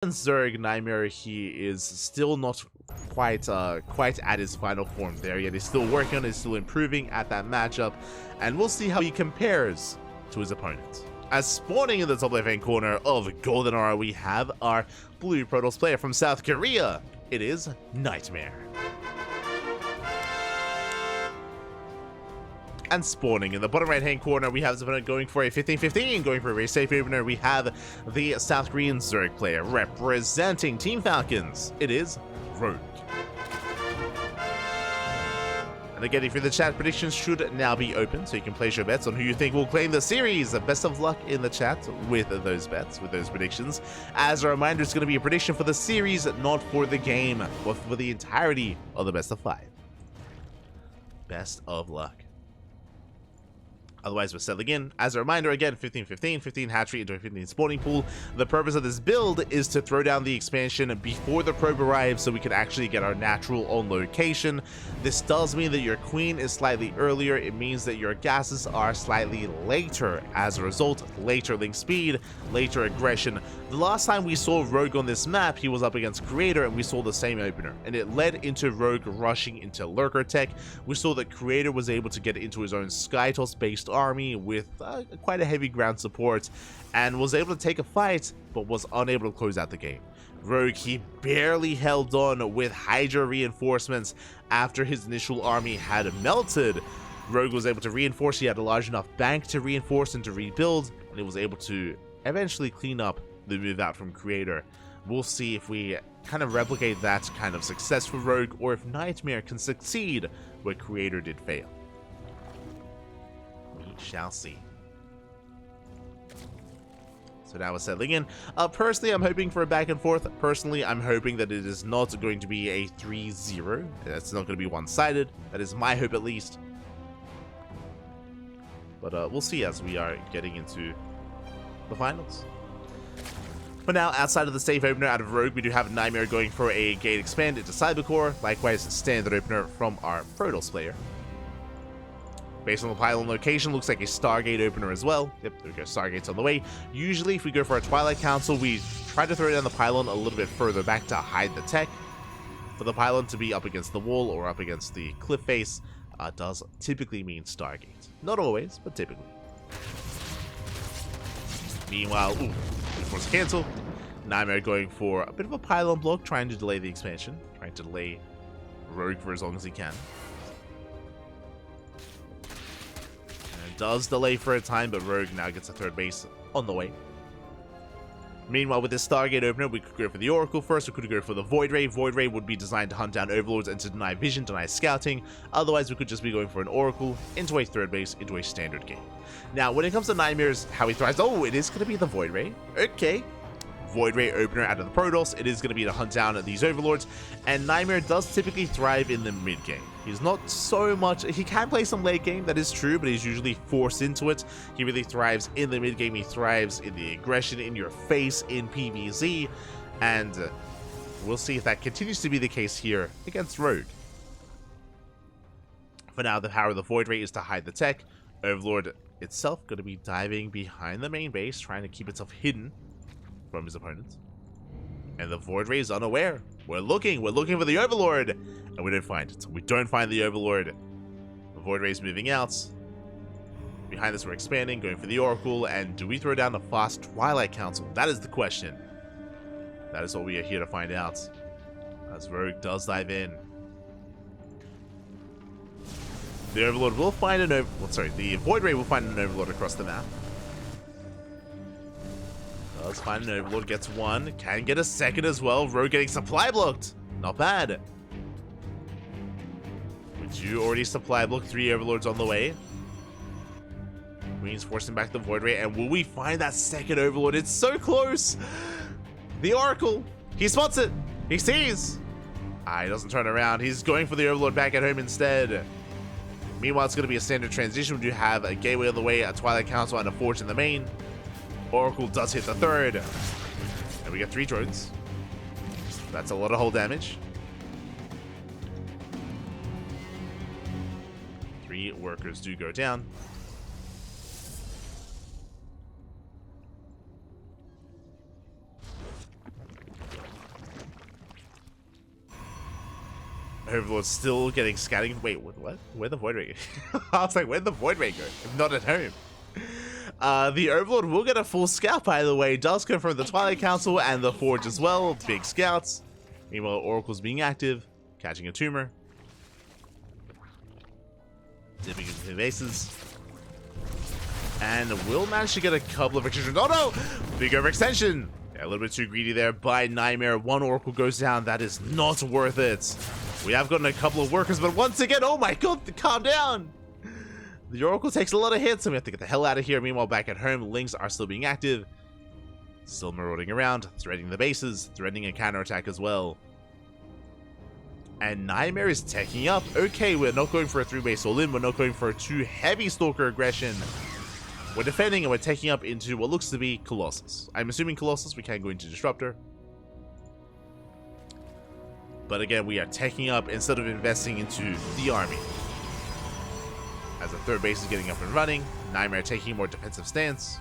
against Zerg, NightMare, he is still not quite at his final form there yet. He's still working on it, he's still improving at that matchup, and we'll see how he compares to his opponent. As spawning in the top left-hand corner of Golden Aura, we have our blue Protoss player from South Korea. It is NightMare. And spawning in the bottom right-hand corner, we have his opponent going for a 15-15, going for a very safe opener. We have the South Korean Zerg player representing Team Falcons. It is Rogue. And again, if you're in the chat, predictions should now be open, so you can place your bets on who you think will claim the series. Best of luck in the chat with those bets, with those predictions. As a reminder, it's going to be a prediction for the series, not for the game, but for the entirety of the best of 5. Best of luck. Otherwise, we're settling in. As a reminder, again, 15-15, 15 hatchery into a 15 spawning pool. The purpose of this build is to throw down the expansion before the probe arrives so we can actually get our natural on location. This does mean that your queen is slightly earlier. It means that your gases are slightly later. As a result, later link speed, later aggression. The last time we saw Rogue on this map, he was up against Creator and we saw the same opener. And it led into Rogue rushing into Lurker Tech. We saw that Creator was able to get into his own Skytoss based army with quite a heavy ground support and was able to take a fight but was unable to close out the game. Rogue, he barely held on with Hydra reinforcements after his initial army had melted. Rogue was able to reinforce, he had a large enough bank to reinforce and to rebuild, and he was able to eventually clean up the move out from Creator. We'll see if we kind of replicate that kind of success for Rogue or if NightMare can succeed where Creator did fail. Shall see. So now we're settling in. Personally, I'm hoping for a back and forth. Personally, I'm hoping that it is not going to be a 3-0. It's not going to be one-sided. That is my hope, at least. But we'll see as we are getting into the finals. For now, outside of the safe opener out of Rogue, we do have NightMare going for a gate expand into Cybercore. Likewise, standard opener from our Protoss player. Based on the pylon location, looks like a Stargate opener as well. Yep, there we go, Stargate's on the way. Usually, if we go for a Twilight Council, we try to throw down the pylon a little bit further back to hide the tech. For the pylon to be up against the wall or up against the cliff face does typically mean Stargate. Not always, but typically. Meanwhile, force cancel. NightMare going for a bit of a pylon block, trying to delay the expansion, trying to delay Rogue for as long as he can. Does delay for a time, but Rogue now gets a third base on the way. Meanwhile, with this Stargate opener, we could go for the Oracle first, we could go for the Void Ray. Void Ray would be designed to hunt down Overlords and to deny vision, deny scouting. Otherwise, we could just be going for an Oracle into a third base, into a standard game. Now, when it comes to NightMare's how he thrives, oh, it is going to be the Void Ray. Okay. Void Ray opener out of the Protoss. It is going to be to hunt down these Overlords, and NightMare does typically thrive in the mid game. He's not so much, he can play some late game, that is true, but he's usually forced into it. He really thrives in the mid game, he thrives in the aggression, in your face, in PvZ, and we'll see if that continues to be the case here against Rogue. For now, the power of the Void Ray is to hide the tech. Overlord itself going to be diving behind the main base, trying to keep itself hidden from his opponent. And the Void Ray is unaware. We're looking for the Overlord, and we don't find it. We don't find the Overlord. The Void Ray is moving out. Behind this, we're expanding, going for the Oracle, and do we throw down the fast Twilight Council? That is the question. That is what we are here to find out. As Rogue does dive in. The Overlord will find an the Void Ray will find an Overlord across the map. Does find an Overlord, gets one, can get a second as well. Rogue getting supply blocked. Not bad. We do already supply block 3 Overlords on the way. Queen's forcing back the Void Ray, and will we find that second Overlord? It's so close. The Oracle. He spots it. He sees. He doesn't turn around. He's going for the Overlord back at home instead. Meanwhile, it's going to be a standard transition. We do have a Gateway on the way, a Twilight Council, and a Forge in the main. Oracle does hit the third. And we get 3 drones. That's a lot of hull damage. 3 workers do go down. Overlord's still getting scouting. Wait, what? Where'd the Void Ray go? I was like, where'd the Void Ray go? If not at home. The Overlord will get a full scout, by the way. Does confirm the Twilight Council and the Forge as well. Big scouts. Meanwhile, Oracle's being active, catching a tumor. Dipping into the bases. And will manage to get a couple of extensions. Oh no! Big overextension! Yeah, a little bit too greedy there by NightMare. One Oracle goes down. That is not worth it. We have gotten a couple of workers, but once again, oh my god, calm down! The Oracle takes a lot of hits, and we have to get the hell out of here. Meanwhile, back at home, Lings are still being active. Still marauding around, threatening the bases, threatening a counterattack as well. And NightMare is teching up. Okay, we're not going for a 3-base all-in. We're not going for a too heavy Stalker aggression. We're defending and we're taking up into what looks to be Colossus. I'm assuming Colossus, we can go into Disruptor. But again, we are taking up instead of investing into the army. As the 3rd base is getting up and running, NightMare taking a more defensive stance.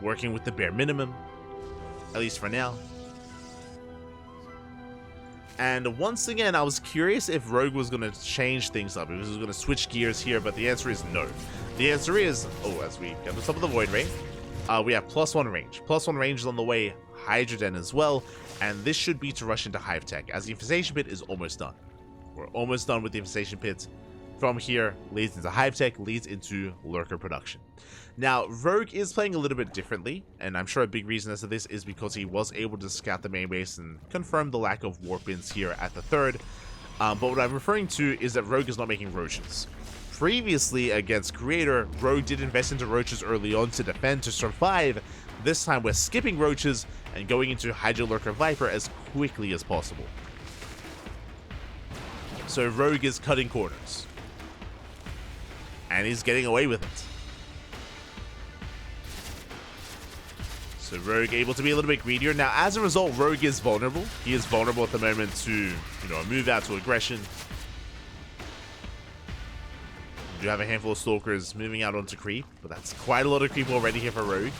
Working with the bare minimum, at least for now. And once again, I was curious if Rogue was going to change things up, if he was going to switch gears here, but the answer is no. The answer is, as we get to top of the Void Ray, we have +1 range. +1 range is on the way, Hydroden as well, and this should be to rush into Hive Tech, as the Infestation Pit is almost done. We're almost done with the Infestation Pit. From here, leads into Hive Tech, leads into Lurker production. Now, Rogue is playing a little bit differently, and I'm sure a big reason as to this is because he was able to scout the main base and confirm the lack of warp-ins here at the 3rd. But what I'm referring to is that Rogue is not making roaches. Previously, against Creator, Rogue did invest into roaches early on to defend, to survive. This time, we're skipping roaches and going into Hydro Lurker Viper as quickly as possible. So Rogue is cutting corners. And he's getting away with it. So Rogue able to be a little bit greedier. Now, as a result, Rogue is vulnerable. He is vulnerable at the moment to, a move out to aggression. We do have a handful of Stalkers moving out onto creep, but that's quite a lot of creep already here for Rogue.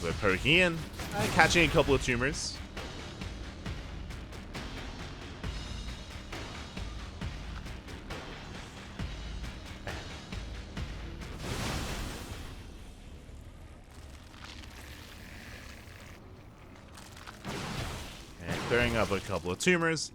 We're poking in, catching a couple of tumors. And clearing up a couple of tumors.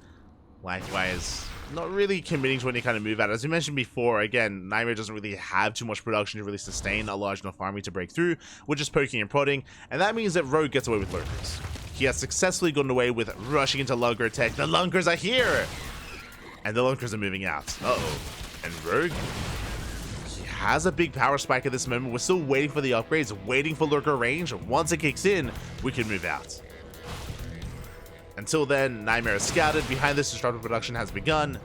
Likewise, not really committing to any kind of move out. As we mentioned before, again, NightMare doesn't really have too much production to really sustain a large enough army to break through. We're just poking and prodding, and that means that Rogue gets away with Lurkers. He has successfully gotten away with rushing into Lunker Tech. The Lunkers are here! And the Lunkers are moving out. And Rogue, he has a big power spike at this moment. We're still waiting for the upgrades, waiting for Lurker range. Once it kicks in, we can move out. Until then, NightMare is scouted. Behind this, Disruptor production has begun.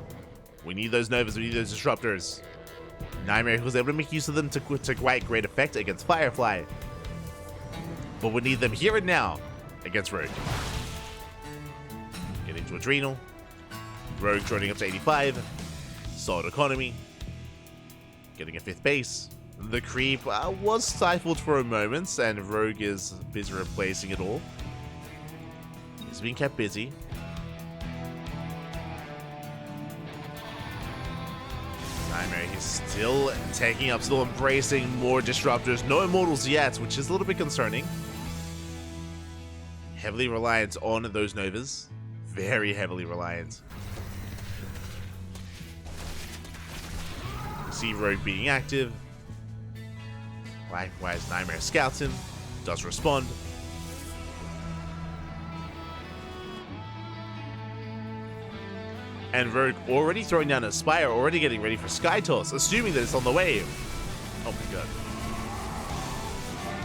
We need those Novas, we need those Disruptors. NightMare was able to make use of them to quite great effect against Firefly. But we need them here and now against Rogue. Get into Adrenal. Rogue joining up to 85. Solid economy. Getting a 5th base. The creep was stifled for a moment, and Rogue is busy replacing it all. He's being kept busy. NightMare, he's still taking up, still embracing more Disruptors. No Immortals yet, which is a little bit concerning. Heavily reliant on those Novas. Very heavily reliant. See Rogue being active. Likewise, NightMare scouts him. Does respond. And Rogue already throwing down a Spire, already getting ready for Sky Toss, assuming that it's on the way. Oh my god.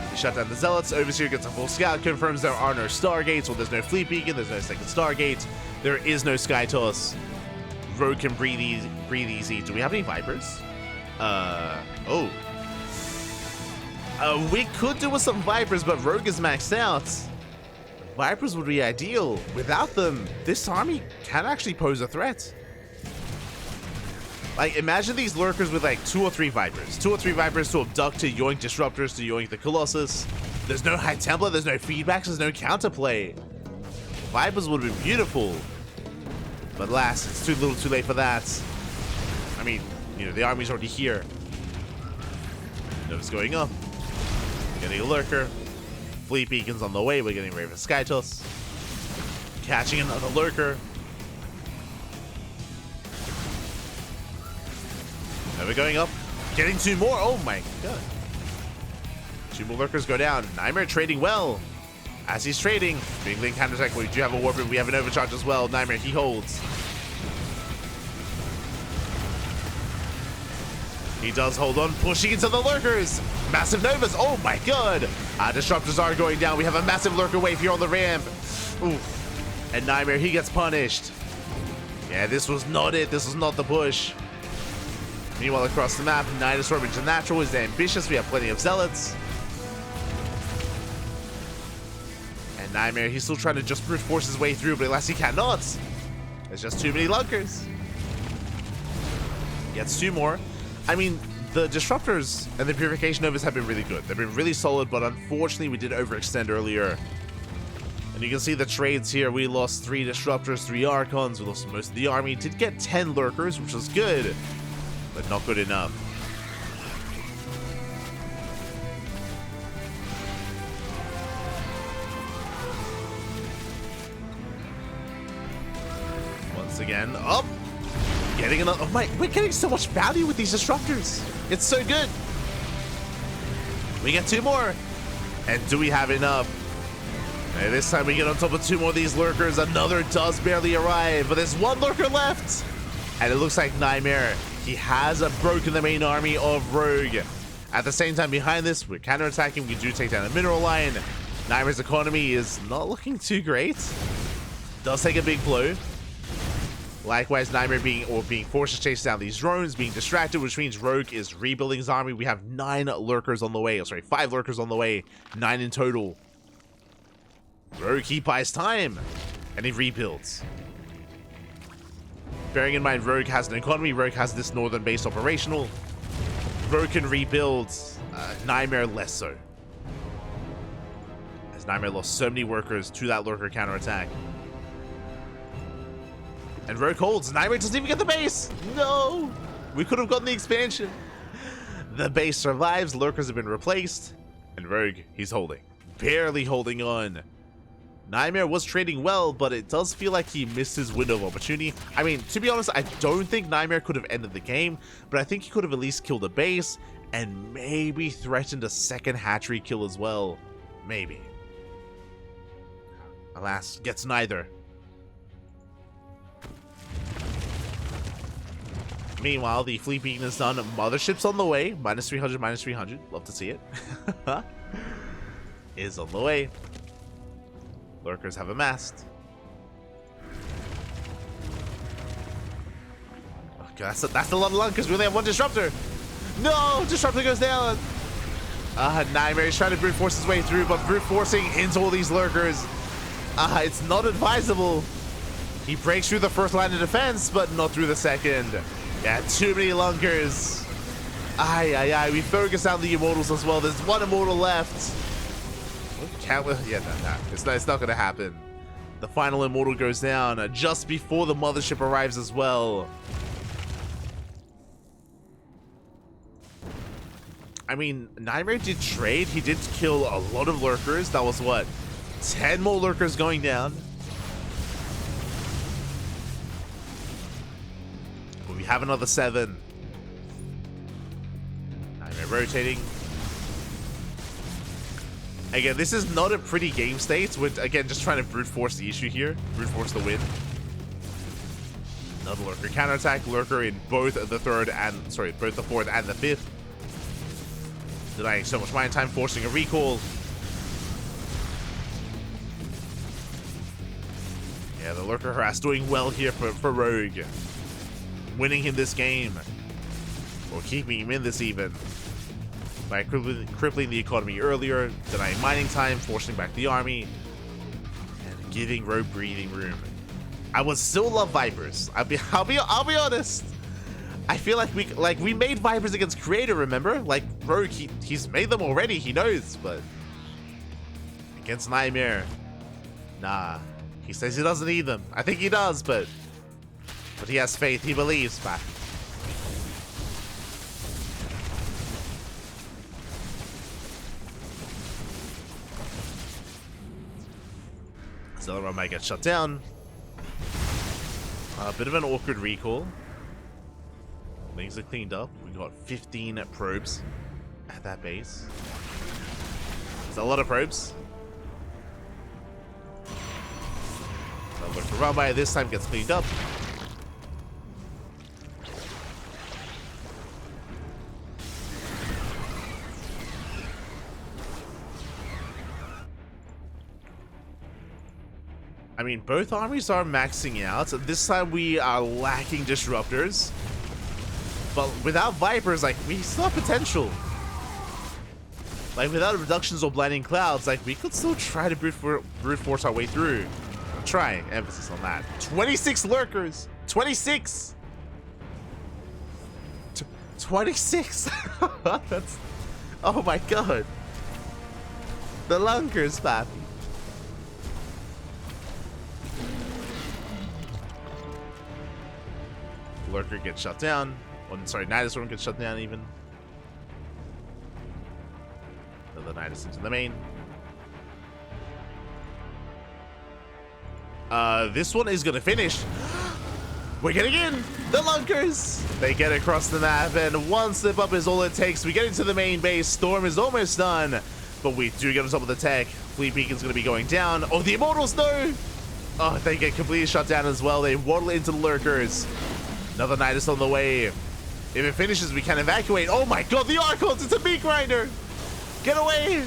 He shut down the Zealots. Overseer gets a full scout, confirms there are no Stargates, or there's no Fleet Beacon, there's no second Stargate, there is no Sky Toss. Rogue can breathe easy. Do we have any Vipers? We could do with some Vipers, but Rogue is maxed out. Vipers would be ideal. Without them, this army can actually pose a threat. Like, imagine these lurkers with like 2 or 3 Vipers. 2 or 3 Vipers to abduct, to yoink Disruptors, to yoink the Colossus. There's no High Templar, there's no feedbacks, there's no counterplay. Vipers would have been beautiful. But alas, it's too little too late for that. I mean, you know, the army's already here. Nova's going up. We're getting a lurker. Fleet beacons on the way, we're getting Raven Skytoss. Catching another lurker. Nova going up. Getting 2 more. Oh my god. 2 more lurkers go down. NightMare trading well. As he's trading, Bingling counterattack. We do have a Warping. We have an overcharge as well. NightMare, he holds. He does hold on, pushing into the lurkers. Massive Novas. Oh my god. Disruptors are going down. We have a massive lurker wave here on the ramp. Ooh. And NightMare, he gets punished. Yeah, this was not it. This was not the push. Meanwhile, across the map, Nidus International is ambitious. We have plenty of Zealots. And NightMare, he's still trying to just brute force his way through, but alas, he cannot. There's just too many lurkers. Gets 2 more. I mean, the Disruptors and the Purification Novas have been really good. They've been really solid, but unfortunately, we did overextend earlier. And you can see the trades here. We lost 3 Disruptors, 3 Archons. We lost most of the army. Did get 10 lurkers, which was good, but not good enough. Once again, up. Getting another. Oh my, we're getting so much value with these Disruptors. It's so good. We get 2 more. And do we have enough? And this time we get on top of 2 more of these lurkers. Another does barely arrive, but there's 1 lurker left. And it looks like NightMare, he has broken the main army of Rogue. At the same time, behind this, we're counterattacking. We do take down a mineral line. NightMare's economy is not looking too great. Does take a big blow. Likewise, NightMare being forced to chase down these drones, being distracted, which means Rogue is rebuilding his army. We have 9 lurkers on the way. Oh, sorry, 5 lurkers on the way. 9 in total. Rogue, he buys time, and he rebuilds. Bearing in mind, Rogue has an economy. Rogue has this northern base operational. Rogue can rebuild. NightMare less so. As NightMare lost so many workers to that lurker counterattack. And Rogue holds. NightMare doesn't even get the base. No! We could have gotten the expansion. The base survives. Lurkers have been replaced. And Rogue, he's holding. Barely holding on. NightMare was trading well, but it does feel like he missed his window of opportunity. I mean, to be honest, I don't think NightMare could have ended the game, but I think he could have at least killed a base and maybe threatened a second hatchery kill as well. Maybe. Alas, gets neither. Meanwhile, the fleet beacon is done. Mothership's on the way. Minus 300, minus 300. Love to see it. Is on the way. Lurkers have amassed. Okay, that's a lot of lurkers. We only have 1 Disruptor. No! Disruptor goes down. NightMare is trying to brute force his way through, but brute forcing into all these lurkers. It's not advisable. He breaks through the first line of defense, but not through the second. Yeah, too many lunkers. We focus on the Immortals as well. There's 1 Immortal left. Yeah, no. It's not gonna happen. The final Immortal goes down just before the Mothership arrives as well. I mean, NightMare did trade. He did kill a lot of lurkers. That was what? 10 more lurkers going down. But we have another 7. NightMare rotating. Again, this is not a pretty game state. With again, just trying to brute force the issue here. Brute force the win. Another lurker counterattack. Lurker in both the 4th and the 5th. Denying so much mine time, forcing a recall. Yeah, the lurker harass doing well here for Rogue. Winning him this game. Or keeping him in this even. By crippling the economy earlier, denying mining time, forcing back the army. giving Rogue breathing room. I would still love Vipers. I'll be honest. I feel like we made Vipers against Creator, remember? Like Rogue, he's made them already, he knows, but against NightMare, nah. He says he doesn't need them. I think he does, but he has faith, he believes, man. Zelda might get shut down. A bit of an awkward recall. Things are cleaned up. We got 15 probes at that base. It's a lot of probes. So look for Rumbai this time gets cleaned up. I mean, both armies are maxing out. This time we are lacking disruptors. But without Vipers, like, we still have potential. Like, without reductions or blinding clouds, like, we could still try to brute force our way through. I'm trying. Emphasis on that. 26 lurkers! 26! 26! That's... Oh my god. The lunkers, papi. Lurker gets shut down. Oh, sorry, Nidus Storm gets shut down even. Another Nidus into the main. This one is gonna finish. We're getting in! The Lunkers! They get across the map, and one slip up is all it takes. We get into the main base. Storm is almost done, but we do get on top of the tech. Fleet Beacon's gonna be going down. Oh, the Immortals, no! Oh, they get completely shut down as well. They waddle into the Lurkers. Another Nidus on the way. If it finishes, we can evacuate. Oh my god, the Archons! It's a meat grinder! Get away!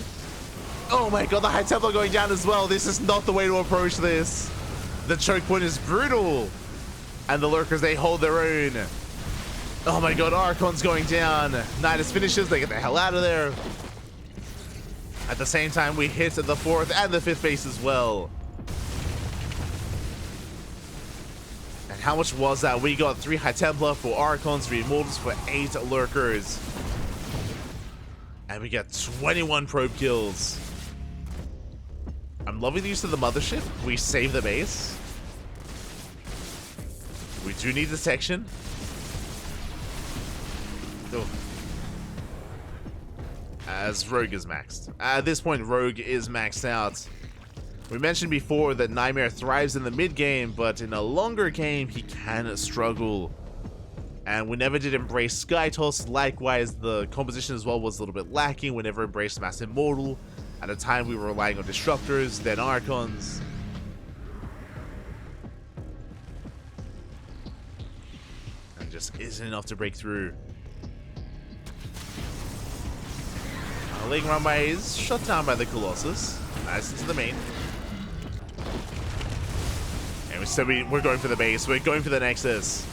Oh my god, the High Templar going down as well. This is not the way to approach this. The choke point is brutal. And the Lurkers, they hold their own. Oh my god, Archon's going down. Nidus finishes, they get the hell out of there. At the same time, we hit the 4th and the 5th base as well. And how much was that? We got 3 High Templar, 4 Archons, 3 Immortals for 8 Lurkers. And we get 21 probe kills. I'm loving the use of the mothership. We save the base. We do need detection. Oh. As Rogue is maxed. At this point, Rogue is maxed out. We mentioned before that NightMare thrives in the mid game, but in a longer game, he can struggle. And we never did embrace Sky Toss. Likewise, the composition as well was a little bit lacking. We never embraced Mass Immortal. At a time, we were relying on Disruptors, then Archons. And just isn't enough to break through. Ling Rambai is shut down by the Colossus. Nice into the main. And so we're going for the base. We're going for the Nexus.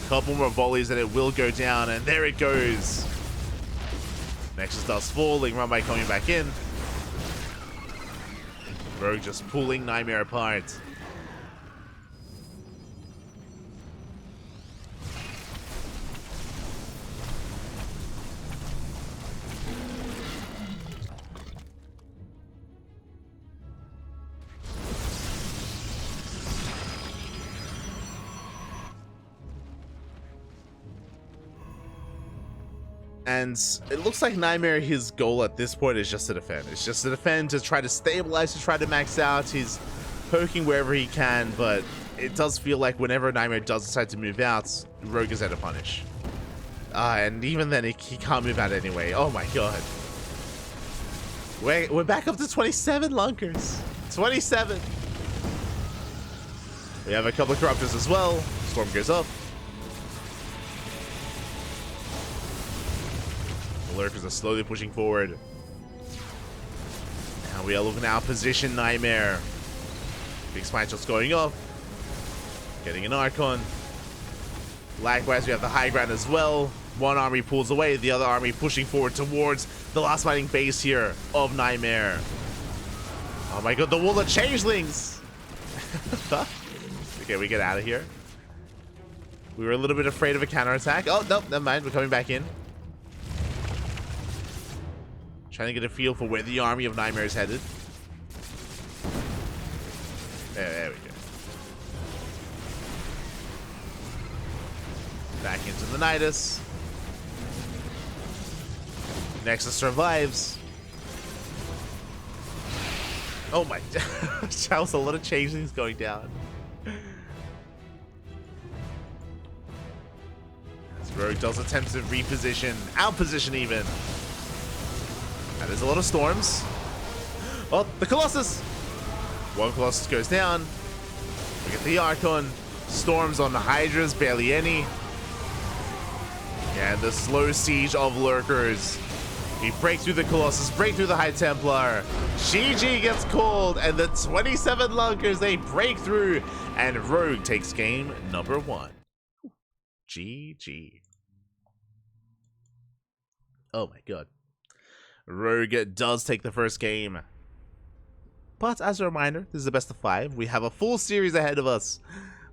Couple more volleys and it will go down. And there it goes. Nexus does fall. Ling Rambai coming back in. Rogue just pulling NightMare apart. And it looks like NightMare, his goal at this point is just to defend. It's just to defend, to try to stabilize, to try to max out. He's poking wherever he can, but it does feel like whenever NightMare does decide to move out, Rogue is there to punish. And even then, he can't move out anyway. Oh my god. We're back up to 27 Lunkers. 27. We have a couple of Corruptors as well. Storm goes up. Lurkers are slowly pushing forward. Now we are looking at our position, NightMare. Big Spine Shot's going off. Getting an Archon. Likewise, we have the high ground as well. One army pulls away, the other army pushing forward towards the last fighting base here of NightMare. Oh my god, the wall of changelings! Okay, we get out of here. We were a little bit afraid of a counterattack. Oh, nope, never mind. We're coming back in. Trying to get a feel for where the army of NightMare is headed. There we go. Back into the Nidus. Nexus survives. Oh my gosh, that was a lot of changelings going down. As Rogue does attempt to reposition, outposition even. And there's a lot of storms. Oh, the Colossus! One Colossus goes down. We get the Archon. Storms on the Hydras, barely any. And the slow siege of lurkers. We break through the Colossus, break through the High Templar. GG gets called, and the 27 lurkers, they break through, and Rogue takes game number 1. GG. Oh my god. Rogue does take the first game. But as a reminder, this is the best of 5. We have a full series ahead of us.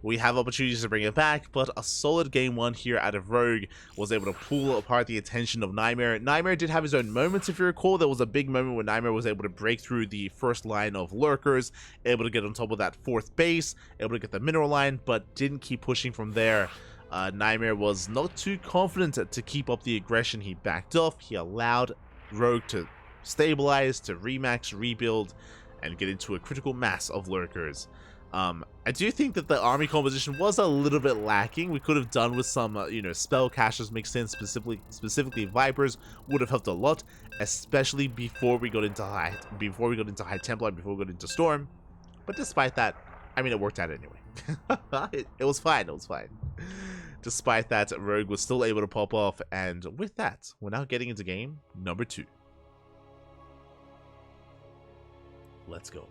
We have opportunities to bring it back, but a solid game 1 here out of Rogue was able to pull apart the attention of NightMare. NightMare did have his own moments, if you recall. There was a big moment where NightMare was able to break through the first line of lurkers, able to get on top of that 4th base, able to get the mineral line, but didn't keep pushing from there. NightMare was not too confident to keep up the aggression. He backed off. He allowed Rogue to stabilize, to remax, rebuild, and get into a critical mass of lurkers. I do think that the army composition was a little bit lacking. We could have done with some, spell casters mixed in, specifically Vipers would have helped a lot, especially before we got into High Templar, before we got into Storm. But despite that, I mean, it worked out anyway. it was fine. It was fine. Despite that, Rogue was still able to pop off, and with that, we're now getting into game number 2. Let's go.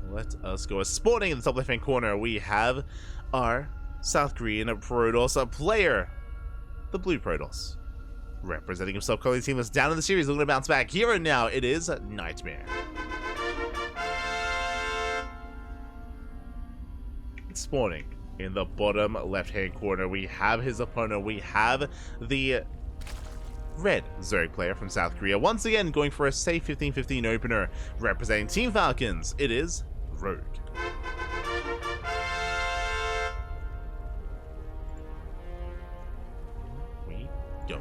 Let us go. Spawning in the top left-hand corner, we have our South Korean Protoss player, the Blue Protoss. Representing himself, calling the team that's down in the series, looking to bounce back. Here and now, it is NightMare. Spawning in the bottom left-hand corner, we have his opponent. We have the red Zerg player from South Korea, once again going for a safe 15-15 opener. Representing Team Falcons, it is Rogue. We go.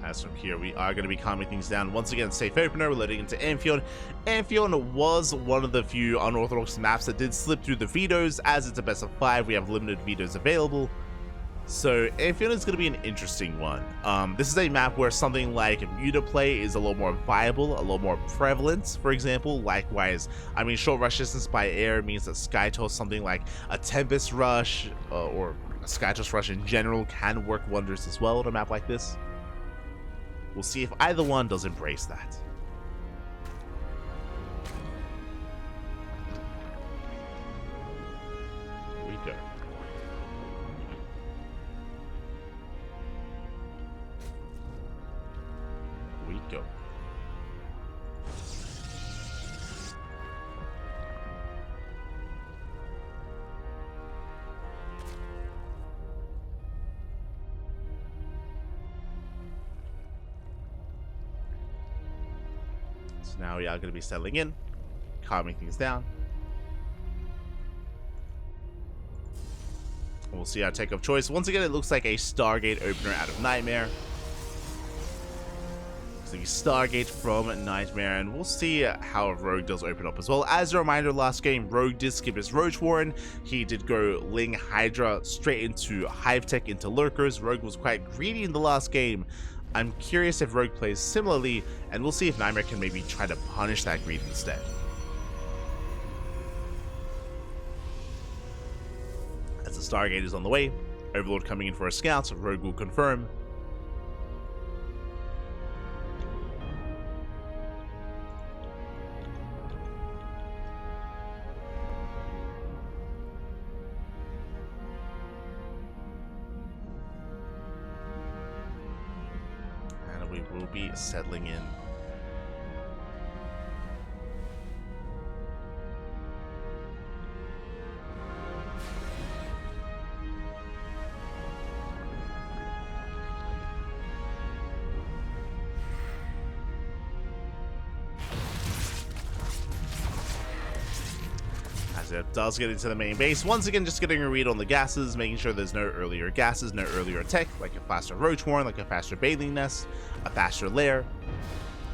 As from here, we are going to be calming things down. Once again, safe opener, we're loading into Amphion. Amphion was one of the few unorthodox maps that did slip through the vetoes. As it's a best of 5, we have limited vetoes available. So Amphion is going to be an interesting one. This is a map where something like Mutaplay is a little more viable, a little more prevalent, for example. Likewise, I mean, short rush distance by air means that Skytoss, something like a Tempest Rush, or a Skytoss Rush in general, can work wonders as well on a map like this. We'll see if either one does embrace that. Here we go. We go. So now we are going to be settling in, calming things down. We'll see our take of choice. Once again, it looks like a Stargate opener out of NightMare. The Stargate from NightMare, and we'll see how Rogue does open up as well. As a reminder, last game, Rogue did skip his Roach Warren. He did go Ling Hydra straight into Hive Tech, into Lurkers. Rogue was quite greedy in the last game. I'm curious if Rogue plays similarly, and we'll see if NightMare can maybe try to punish that greed instead. As the Stargate is on the way, Overlord coming in for a scout, so Rogue will confirm. And we will be settling in. It does get into the main base. Once again, just getting a read on the gases, making sure there's no earlier gases, no earlier tech, like a faster Roach Warren, like a faster Bathing Nest, a faster Lair.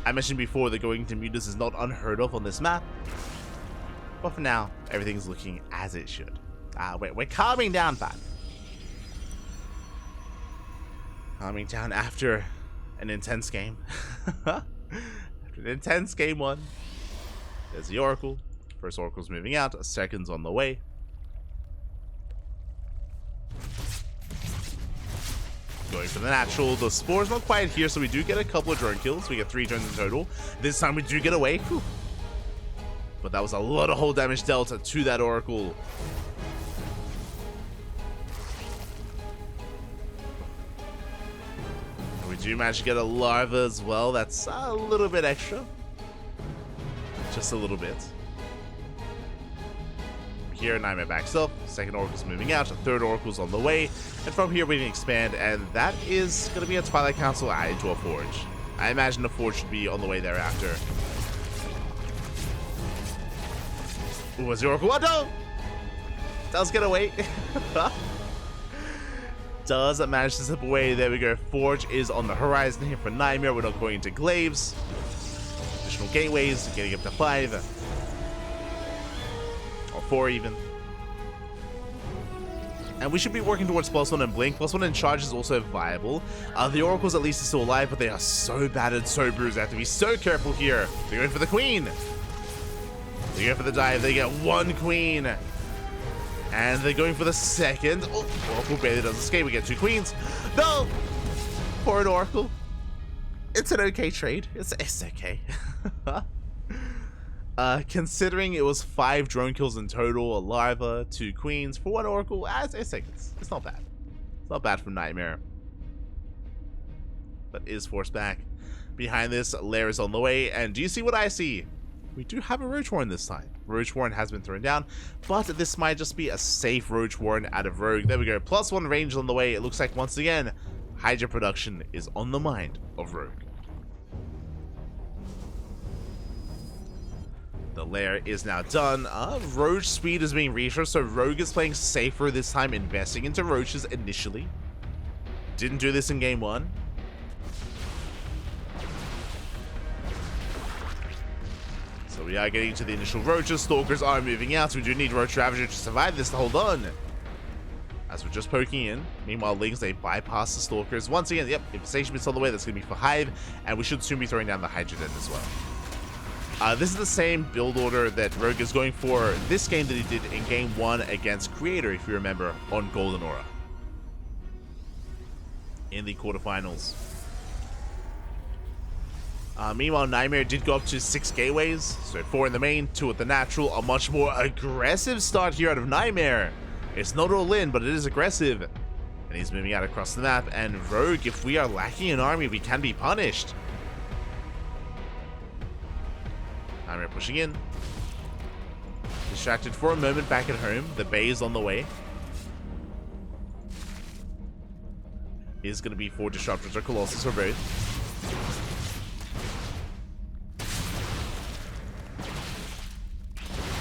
I mentioned before that going to mutas is not unheard of on this map, but for now, everything's looking as it should. We're calming down, Pat. Calming down after an intense game. After an intense game one. There's the Oracle. First Oracle's moving out, a second's on the way. Going for the natural. The Spore's not quite here, so we do get a couple of drone kills. We get 3 drones in total. This time we do get away. Whew. But that was a lot of whole damage dealt to that Oracle. And we do manage to get a Larva as well. That's a little bit extra. Just a little bit. Here, NightMare backs up, second Oracle's moving out, third Oracle's on the way, and from here we can expand, and that is going to be a Twilight Council added into a Forge. I imagine the Forge should be on the way thereafter. Ooh, was the Oracle? Oh, no! Does get away. Does manage to slip away. There we go. Forge is on the horizon here for NightMare. We're not going into Glaives. Additional gateways, getting up to 5. 4 even. And we should be working towards +1 and Blink. +1 and Charge is also viable. The Oracles at least are still alive, but they are so battered, so bruised. I have to be so careful here. They're going for the Queen. They go for the dive. They get 1 Queen. And they're going for the second. Oh, Oracle barely does escape. We get 2 Queens. No! Poor Oracle. It's an okay trade. It's okay. Considering it was 5 drone kills in total, a Larva, 2 Queens, for 1 Oracle, it's not bad. It's not bad from NightMare. But is forced back. Behind this, Lair is on the way, and do you see what I see? We do have a Roach Warren this time. Roach Warren has been thrown down, but this might just be a safe Roach Warren out of Rogue. There we go, +1 range on the way. It looks like, once again, Hydra production is on the mind of Rogue. The Lair is now done. Roach speed is being reassured, so Rogue is playing safer this time, investing into Roaches initially. Didn't do this in game 1. So we are getting to the initial Roaches. Stalkers are moving out, so we do need Roach Ravager to survive this to hold on. As we're just poking in. Meanwhile, Lings, they bypass the Stalkers. Once again, yep, Infestation Bit's on the way. That's going to be for Hive, and we should soon be throwing down the Hydra Den as well. This is the same build order that Rogue is going for this game that he did in game 1 against Creator, if you remember, on Golden Aura. In the quarterfinals. Meanwhile, NightMare did go up to 6 gateways, so 4 in the main, 2 at the natural. A much more aggressive start here out of NightMare. It's not all in, but it is aggressive. And he's moving out across the map, and Rogue, if we are lacking an army, we can be punished. NightMare pushing in. Distracted for a moment back at home. The Bay is on the way. Is going to be 4 Disruptors or Colossus or both.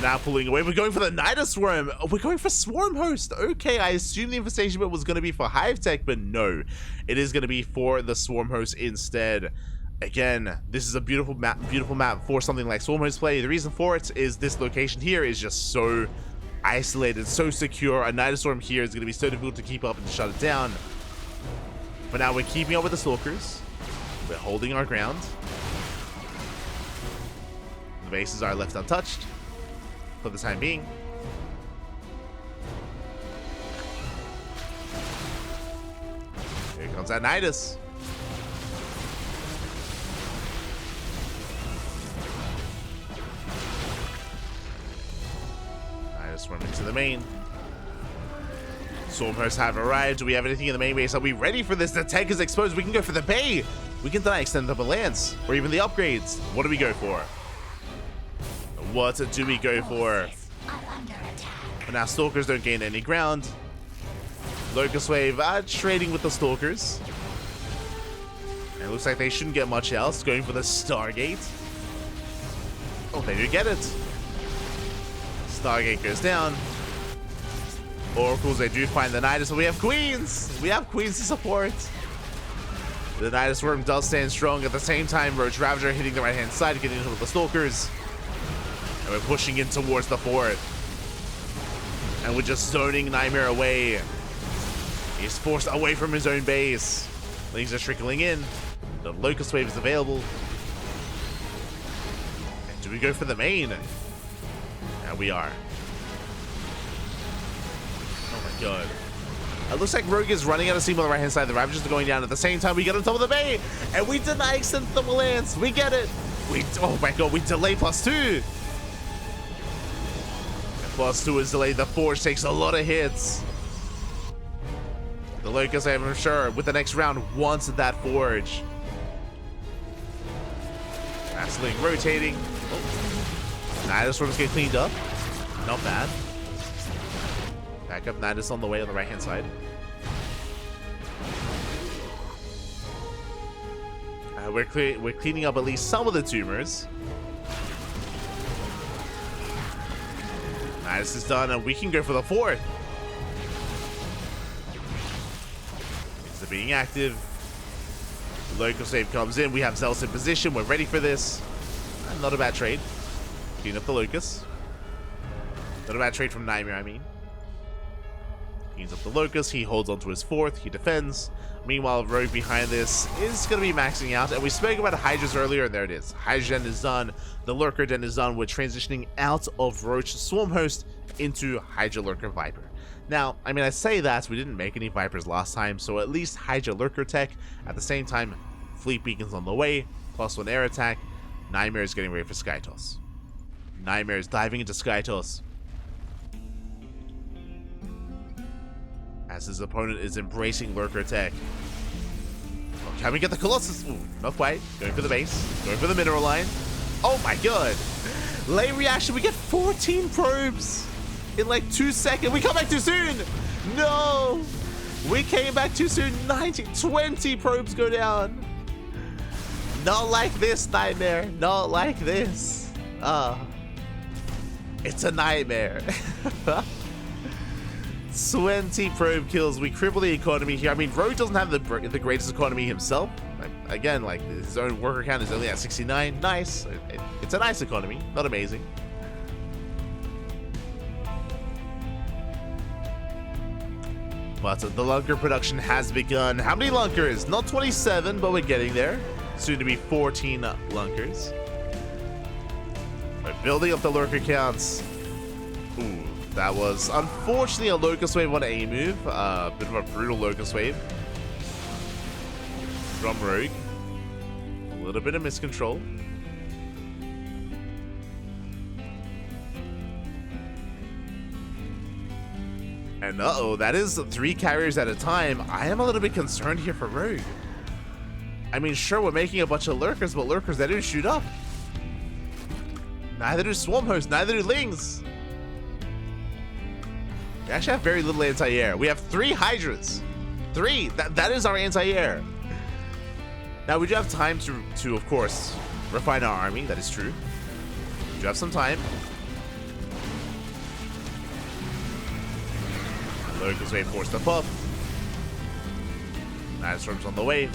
Now pulling away. We're going for the Nida Swarm. We're going for Swarm Host. Okay, I assumed the Infestation Bit was going to be for Hive Tech, but no. It is going to be for the Swarm Host instead. Again, this is a beautiful map for something like Swarm Host play. The reason for it is this location here is just so isolated, so secure. A Nida Storm here is going to be so difficult to keep up and to shut it down. But now we're keeping up with the Stalkers. We're holding our ground. The bases are left untouched for the time being. comes out Nidus. Nidus running to the main. Stormhosts have arrived. Do we have anything in the main base? Are we ready for this? The tank is exposed. We can go for the Bay. We can deny extended lance or even the upgrades. What do we go for? What do we go for? But now Stalkers don't gain any ground. Locust Wave trading with the Stalkers. And it looks like they shouldn't get much else. Going for the Stargate. Oh, they do get it. Stargate goes down. Oracles, they do find the Nidus, but we have Queens! We have Queens to support. The Nidus Worm does stand strong. At the same time, Roach Ravager hitting the right-hand side, getting into the Stalkers. And we're pushing in towards the fort. And we're just zoning NightMare away. He's forced away from his own base. Things are trickling in. The Locust Wave is available. And do we go for the main? And we are. God. It looks like Rogue is running out of steam on the right hand side. The Ravagers are going down at the same time. We get on top of the Bay, and we deny extended the lance. We get it. Oh my god, we delay +2. And +2 is delayed. The Forge takes a lot of hits. The Locust, I'm sure, with the next round, wants that Forge. Nastling rotating. Oh. Nidus Worms get cleaned up. Not bad. Back up Nidus on the way on the right-hand side. We're cleaning up at least some of the tumors. Nidus is done, and we can go for the fourth. It's being active. The Locust Wave comes in. We have Zealous in position. We're ready for this. Not a bad trade. Clean up the Locust. Not a bad trade from NightMare, I mean. Cleans up the Locust, he holds onto his fourth, he defends. Meanwhile, Rogue behind this is going to be maxing out, and we spoke about Hydras earlier, and there it is. Hydra Den is done, the Lurker Den is done. We're transitioning out of Roach Swarmhost into Hydra Lurker Viper. Now, I mean, I say that, we didn't make any Vipers last time, so at least Hydra Lurker tech. At the same time, Fleet Beacon's on the way, +1 air attack. NightMare is getting ready for Skytoss. NightMare is diving into Skytoss. As his opponent is embracing Lurker tech. Oh, can we get the Colossus? Ooh, not quite. Going for the base. Going for the mineral line. Oh my god. Late reaction. We get 14 probes in like 2 seconds. We come back too soon. No. We came back too soon. 20 probes go down. Not like this, NightMare. Not like this. It's a nightmare. 20 probe kills. We cripple the economy here. I mean, Rogue doesn't have the greatest economy himself. Again, like, his own worker count is only at 69. Nice. It's a nice economy. Not amazing. But the Lunker production has begun. How many Lunkers? Not 27, but we're getting there. Soon to be 14 Lunkers. We're building up the Lurker counts. Ooh. That was, unfortunately, a Locust Wave on A move. Bit of a brutal Locust Wave from Rogue. A little bit of miscontrol. And uh-oh, that is 3 carriers at a time. I am a little bit concerned here for Rogue. I mean, sure, we're making a bunch of Lurkers, but Lurkers, they don't shoot up. Neither do Swarmhosts, neither do Lings. We actually have very little anti-air. We have 3 Hydras. 3. That is our anti-air. Now, we do have time to, of course, refine our army. That is true. We do have some time. Locust Wave forced up up. Nidus Storm's on the way.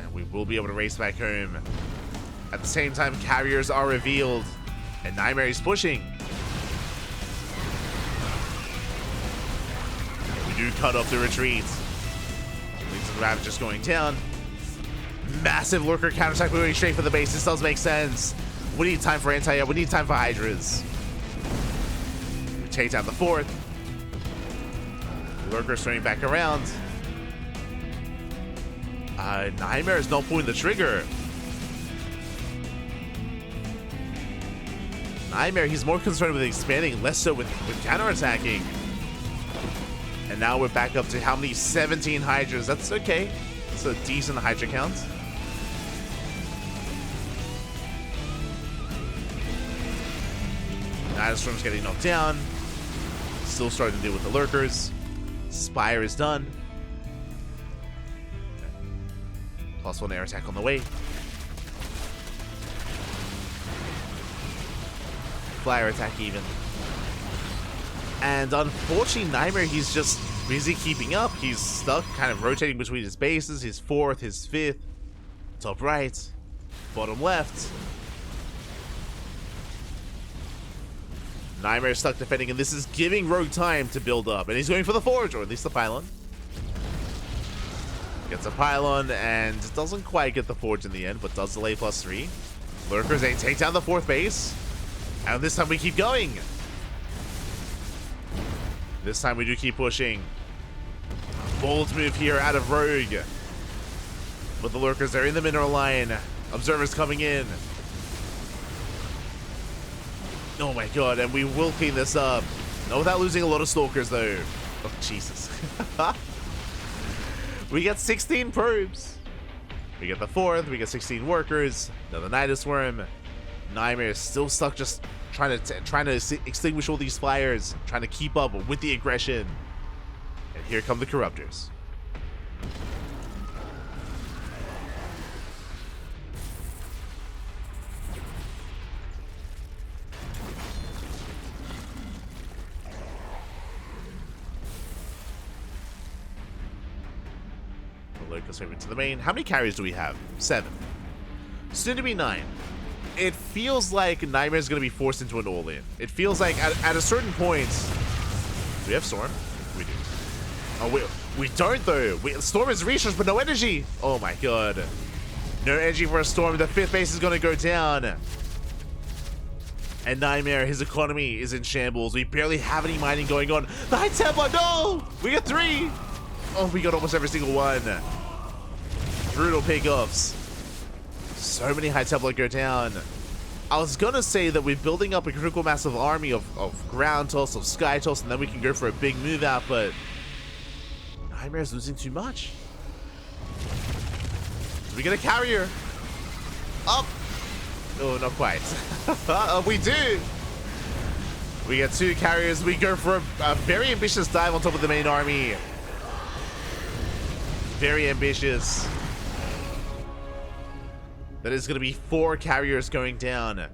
And we will be able to race back home. At the same time, carriers are revealed. And NightMare is pushing. Do cut off the retreat. Leaves the Ravagers going down. Massive Lurker counterattack moving straight for the base. This does make sense. We need time for anti-air. We need time for Hydras. We take down the fourth. Lurker swinging back around. NightMare is not pulling the trigger. NightMare, he's more concerned with expanding, less so with counterattacking. And now we're back up to how many? 17 Hydras. That's okay. It's a decent Hydra count. Storm's getting knocked down. Still starting to deal with the lurkers. Spire is done. +1 air attack on the way. Flyer attack even. And unfortunately, NightMare, he's just busy keeping up. He's stuck, kind of rotating between his bases, his 4th, his 5th, top right, bottom left. NightMare is stuck defending, and this is giving Rogue time to build up. And he's going for the Forge, or at least the Pylon. Gets a Pylon, and doesn't quite get the Forge in the end, but does delay +3. Lurkers, they take down the 4th base. And this time we keep going. This time we do keep pushing. Bold move here out of Rogue. But the Lurkers, they're in the mineral line. Observers coming in. Oh my god, and we will clean this up. Not without losing a lot of Stalkers though. Oh, Jesus. We get 16 probes. We get the 4th, we get 16 workers. Another Nidus Worm. NightMare is still stuck just trying to extinguish all these fires, trying to keep up with the aggression. And here come the Corruptors. The Locust over to the main. How many carriers do we have? 7. Soon to be 9. It feels like NightMare is going to be forced into an all-in. It feels like at a certain point... Do we have Storm? We do. Oh, we don't though. Storm is research, but no energy. Oh my god. No energy for a Storm. The 5th base is going to go down. And NightMare, his economy is in shambles. We barely have any mining going on. The High Templar, no! We got 3! Oh, we got almost every single one. Brutal pickoffs. So many High Templar go down. I was gonna say that we're building up a critical massive army of ground toss, of sky toss, and then we can go for a big move out, but NightMare's losing too much. Do we get a carrier? Up! Oh, not quite. We do! We get 2 carriers. We go for a very ambitious dive on top of the main army. Very ambitious. That is going to be 4 carriers going down.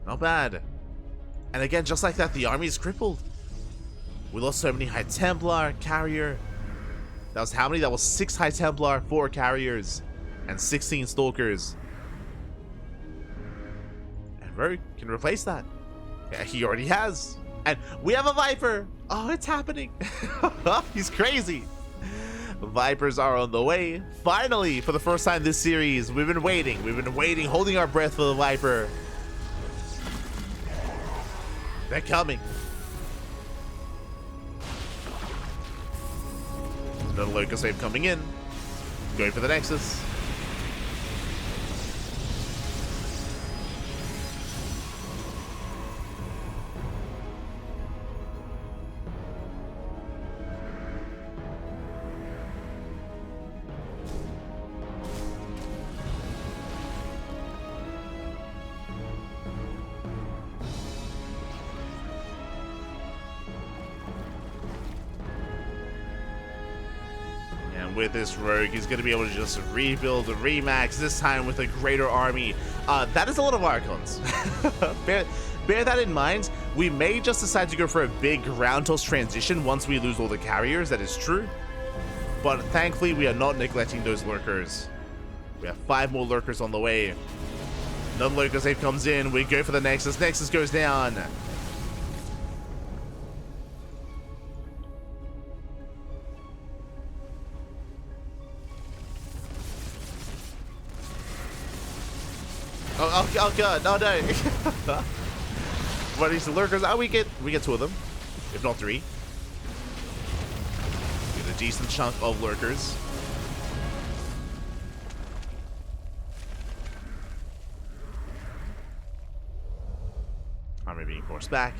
Not bad. And again, just like that, the army is crippled. We lost so many High Templar, carrier. That was how many? That was 6 High Templar, 4 carriers, and 16 Stalkers. And Rogue can replace that. Yeah, he already has. And we have a Viper. Oh, it's happening. He's crazy. Vipers are on the way. Finally, for the first time this series, we've been waiting, holding our breath for the Viper. They're coming. Another Locust wave coming in. Going for the Nexus. With this Rogue, he's going to be able to just rebuild, remax, this time with a greater army. That is a lot of Archons. bear that in mind. We may just decide to go for a big ground toss transition once we lose all the carriers, that is true. But thankfully, we are not neglecting those Lurkers. We have 5 more Lurkers on the way. Another Locust wave comes in, we go for the Nexus, Nexus goes down. Oh god, no, no. What is the Lurkers? Oh, we get 2 of them, if not 3. Get a decent chunk of Lurkers. back.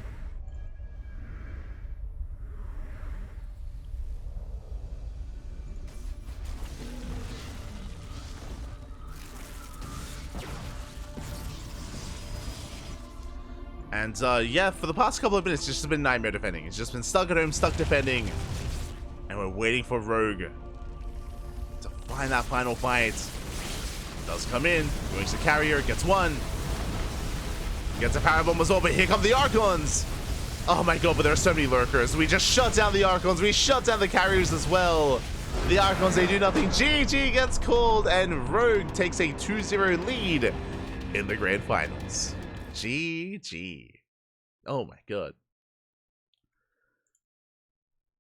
And yeah, for the past couple of minutes, it's just been NightMare defending. It's just been stuck at home, stuck defending. And we're waiting for Rogue to find that final fight. Does come in, goes to carrier, gets one. Gets a power bomb as well, but here come the Archons. Oh my god, but there are so many lurkers. We just shut down the Archons. We shut down the carriers as well. The Archons, they do nothing. GG gets called, and Rogue takes a 2-0 lead in the grand finals. GG. Oh my god.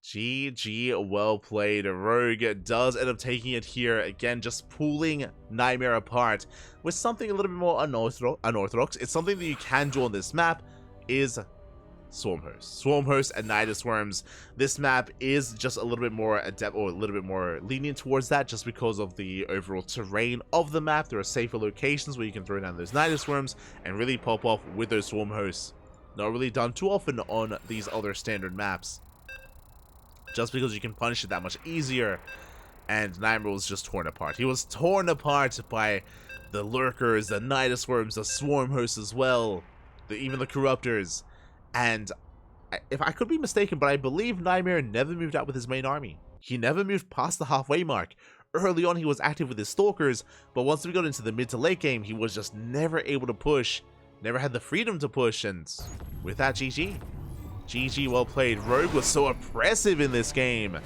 GG, well played. Rogue does end up taking it here. Again, just pulling NightMare apart with something a little bit more unorthodox. It's something that you can do on this map is Swarm Host. Swarm Host and Nidus Worms. This map is just a little bit more adept, or a little bit more lenient towards that, just because of the overall terrain of the map. There are safer locations where you can throw down those Nidus Worms and really pop off with those Swarm Hosts. Not really done too often on these other standard maps, just because you can punish it that much easier. And NightMare was just torn apart. He was torn apart by the lurkers, the Nidus Worms, the Swarm Hosts as well, even the Corruptors. And if I could be mistaken, but I believe NightMare never moved out with his main army. He never moved past the halfway mark. Early on, he was active with his Stalkers, but once we got into the mid to late game, he was just never able to push, never had the freedom to push, and with that, GG. GG, well played. Rogue was so oppressive in this game.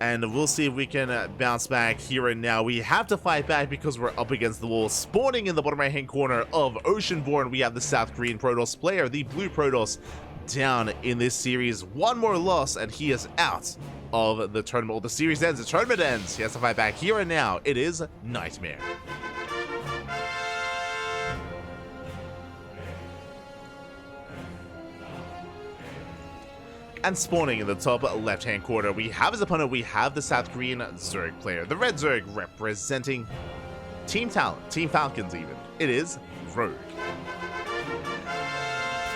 And we'll see if we can bounce back here and now. We have to fight back because we're up against the wall. Spawning in the bottom right hand corner of Oceanborn, we have the South Korean Protoss player, the Blue Protoss, down in this series. One more loss and he is out of the tournament. Well, the series ends, the tournament ends. He has to fight back here and now. It is NightMare. And spawning in the top left-hand corner, we have his opponent, we have the South Korean Zerg player. The Red Zerg representing Team Talent, Team Falcons even. It is Rogue.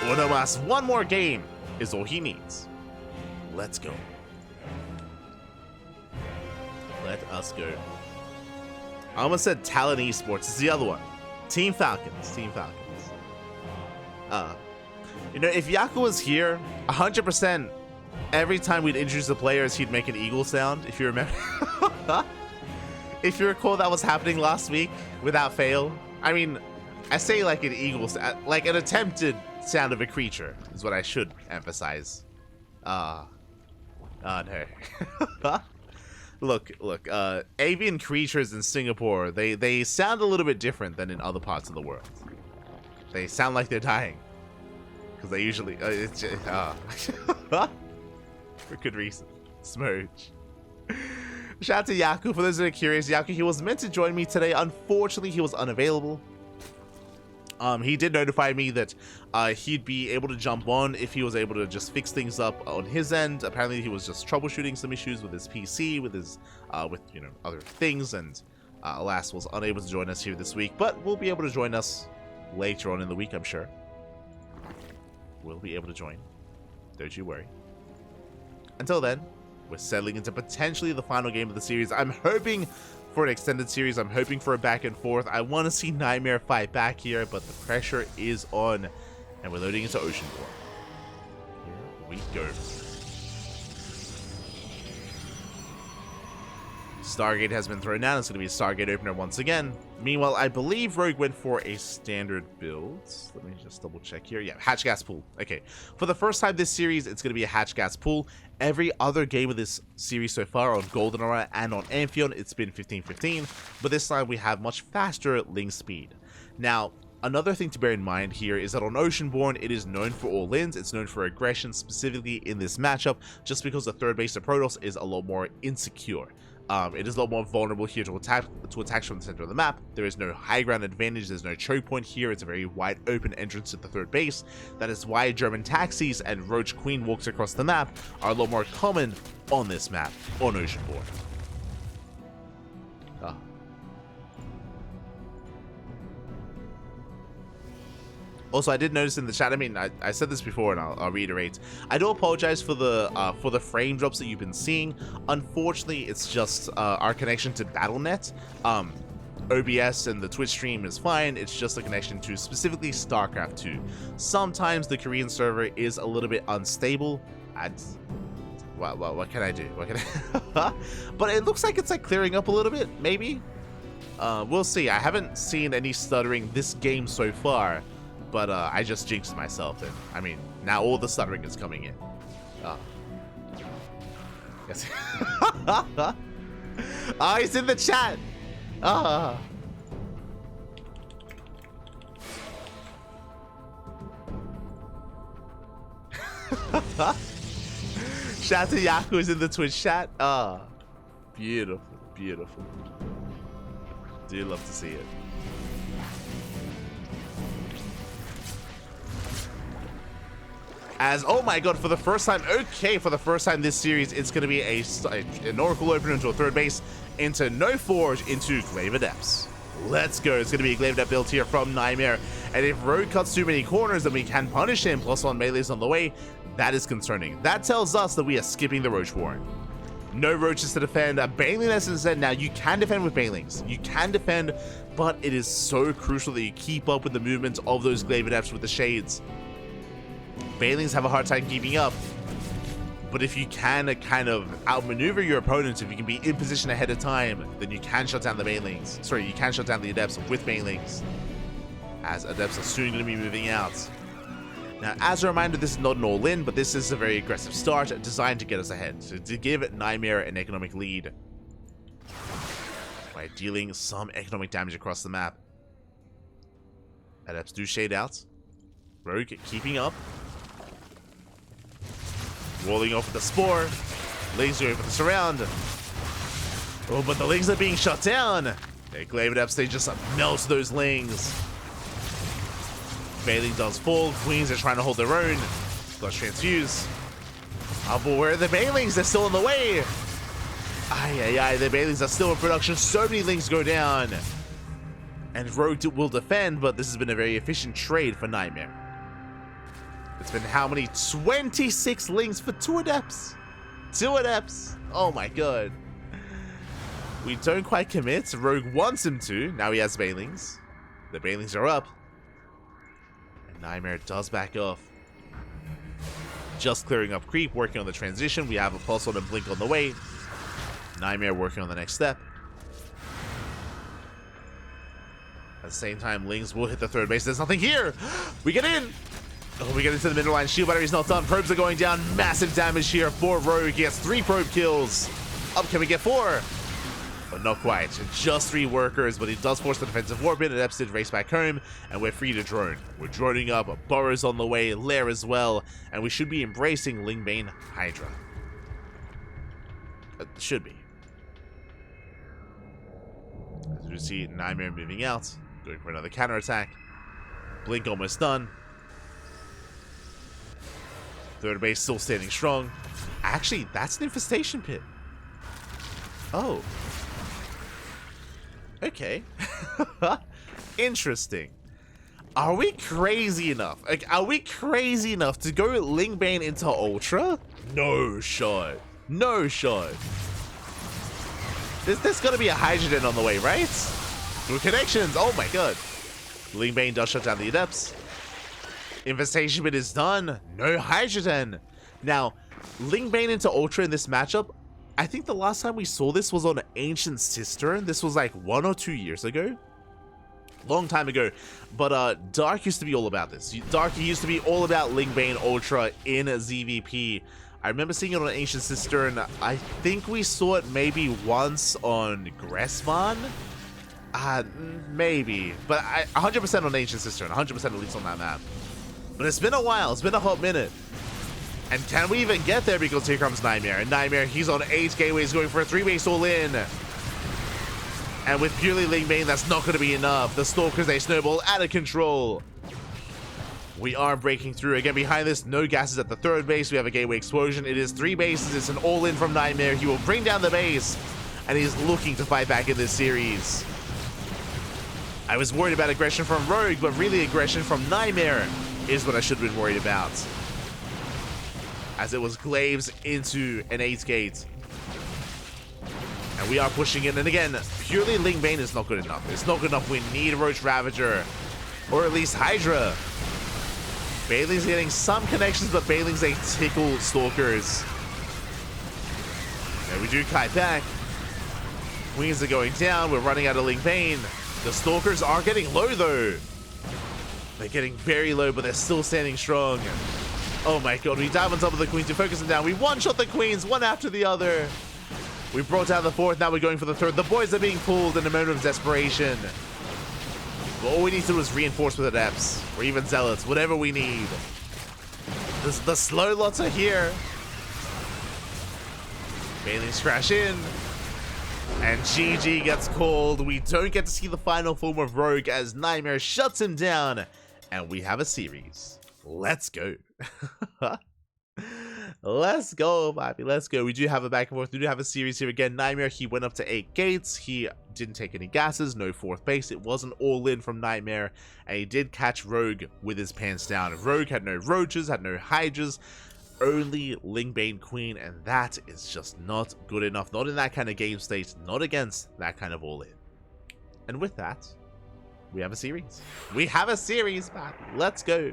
Uno mas, one more game is all he needs. Let's go. Let us go. I almost said Talent Esports, it's the other one. Team Falcons, Team Falcons. You know, if Yaku was here, 100%, every time we'd introduce the players, he'd make an eagle sound, if you remember. If you recall, that was happening last week, without fail. I mean, I say like an eagle, like an attempted sound of a creature, is what I should emphasize. No. Look, avian creatures in Singapore, they sound a little bit different than in other parts of the world. They sound like they're dying. Because they usually, it's just, for good reason. Smurge. Shout out to Yaku. For those that are curious, Yaku, he was meant to join me today. Unfortunately, he was unavailable. He did notify me that he'd be able to jump on if he was able to just fix things up on his end. Apparently, he was just troubleshooting some issues with his PC, with his, you know, other things, and alas, was unable to join us here this week. But will be able to join us later on in the week, I'm sure. Will be able to join. Don't you worry. Until then, we're settling into potentially the final game of the series. I'm hoping for an extended series. I'm hoping for a back and forth. I want to see NightMare fight back here, but the pressure is on. And we're loading into Oceanborn. Here we go. Stargate has been thrown down. It's going to be a Stargate opener once again. Meanwhile, I believe Rogue went for a standard build. Let me just double check here. Yeah, hatch gas pool. Okay. For the first time this series, it's going to be a hatch gas pool. Every other game of this series so far on Goldeneye and on Amphion, it's been 15-15. But this time we have much faster link speed. Now, another thing to bear in mind here is that on Oceanborn, it is known for all-ins. It's known for aggression, specifically in this matchup, just because the third base of Protoss is a lot more insecure. It is a lot more vulnerable here to attacks from the center of the map. There is no high ground advantage. There's no choke point here. It's a very wide open entrance to the third base. That is why German taxis and Roach Queen walks across the map are a lot more common on this map, on Oceanborn. Also, I did notice in the chat, I mean, I said this before and I'll reiterate. I do apologize for the frame drops that you've been seeing. Unfortunately, it's just our connection to Battle.net. OBS and the Twitch stream is fine. It's just a connection to specifically StarCraft 2. Sometimes the Korean server is a little bit unstable. What can I do? What can I But it looks like it's like clearing up a little bit, maybe. We'll see. I haven't seen any stuttering this game so far. But I just jinxed myself, and I mean, now all the stuttering is coming in. Yes. Oh, he's in the chat. Shout out to Yaku is in the Twitch chat. Beautiful, beautiful. Do love to see it. As, oh my god, for the first time, okay, for the first time this series, it's going to be an Oracle opener into a third base, into No Forge, into Glaive Adepts. Let's go. It's going to be a Glaive Adept build here from NightMare. And if Rogue cuts too many corners, then we can punish him. Plus one melee's on the way. That is concerning. That tells us that we are skipping the Roach Warren. No Roaches to defend. Baneling instead. Now, you can defend with Banelings. You can defend, but it is so crucial that you keep up with the movements of those Glaive Adepts with the Shades. Banelings have a hard time keeping up, but if you can kind of outmaneuver your opponents, if you can be in position ahead of time, then you can shut down the Banelings. Sorry, you can shut down the Adepts with Banelings, as Adepts are soon going to be moving out. Now, as a reminder, this is not an all-in, but this is a very aggressive start designed to get us ahead, so to give NightMare an economic lead by dealing some economic damage across the map. Adepts do shade out. Rogue keeping up. Rolling off with the Spore. Lings going for the Surround. Oh, but the Lings are being shut down. They Glaive Adepts, they just melt those Lings. Baneling does fall. Queens are trying to hold their own. Got Transfuse. Oh, but where are the Banelings? They're still in the way. The Banelings are still in production. So many Lings go down. And Rogue will defend, but this has been a very efficient trade for NightMare. It's been how many? 26 Lings for 2 Adepts. 2 Adepts. Oh my god. We don't quite commit. Rogue wants him to. Now he has Banelings. The Banelings are up. And NightMare does back off. Just clearing up creep, working on the transition. We have a Pulse on and Blink on the way. NightMare working on the next step. At the same time, Lings will hit the third base. There's nothing here. We get in. Oh, we get into the middle line. Shield battery's not done. Probes are going down. Massive damage here for Rogue. He gets 3 probe kills. Up, can we get 4? But not quite. Just 3 workers, but he does force the defensive orbit. And Epstead race back home, and we're free to drone. We're droning up. Burrow's on the way. Lair as well. And we should be embracing Lingbane Hydra. Should be. As we see NightMare moving out. Going for another counterattack. Blink almost done. Third base still standing strong. Actually, that's an infestation pit. Oh. Okay. Interesting. Are we crazy enough? Like, are we crazy enough to go Lingbane into Ultra? No shot. No shot. There's gotta be a Hydrogen on the way, right? Through connections. Oh my god. Lingbane does shut down the Adepts. Infestation Pit is done. No Hydrogen. Now, Lingbane into Ultra in this matchup, I think the last time we saw this was on Ancient Cistern. This was like 1 or 2 years ago. Long time ago. But Dark used to be all about this. Dark used to be all about Lingbane Ultra in ZvP. I remember seeing it on Ancient Cistern. I think we saw it maybe once on Gressvan. Maybe. But 100% on Ancient Cistern. 100% at least on that map. But it's been a while. It's been a hot minute. And can we even get there? Because here comes NightMare. And NightMare, he's on 8 gateways going for a 3-base all-in. And with purely Lingbane, that's not going to be enough. The Stalkers, they snowball out of control. We are breaking through. Again, behind this, no gases at the third base. We have a gateway explosion. It is 3 bases. It's an all-in from NightMare. He will bring down the base. And he's looking to fight back in this series. I was worried about aggression from Rogue, but really aggression from NightMare is what I should have been worried about. As it was Glaives into an 8 gate. And we are pushing in, and again, purely Ling Bane is not good enough. It's not good enough. We need Roach Ravager, or at least Hydra. Bailing's getting some connections, but Bailing's a tickle Stalkers. And we do kite back. Wings are going down. We're running out of Ling Bane. The Stalkers are getting low, though. They're getting very low, but they're still standing strong. Oh my god, we dive on top of the Queen to focus them down. We one-shot the Queens, one after the other. We brought down the 4th, now we're going for the 3rd. The boys are being pulled in a moment of desperation. But all we need to do is reinforce with Adepts, or even Zealots, whatever we need. The slow lots are here. Bailey's crash in. And GG gets called. We don't get to see the final form of Rogue as NightMare shuts him down. And we have a series. Let's go. Let's go, baby. Let's go. We do have a back and forth. We do have a series here again. NightMare, he went up to 8 gates. He didn't take any gases. No 4th base. It was an all-in from NightMare. And he did catch Rogue with his pants down. Rogue had no roaches, had no hydras. Only Ling Bane Queen, and that is just not good enough. Not in that kind of game state, not against that kind of all-in. And with that, we have a series. We have a series, man. Let's go.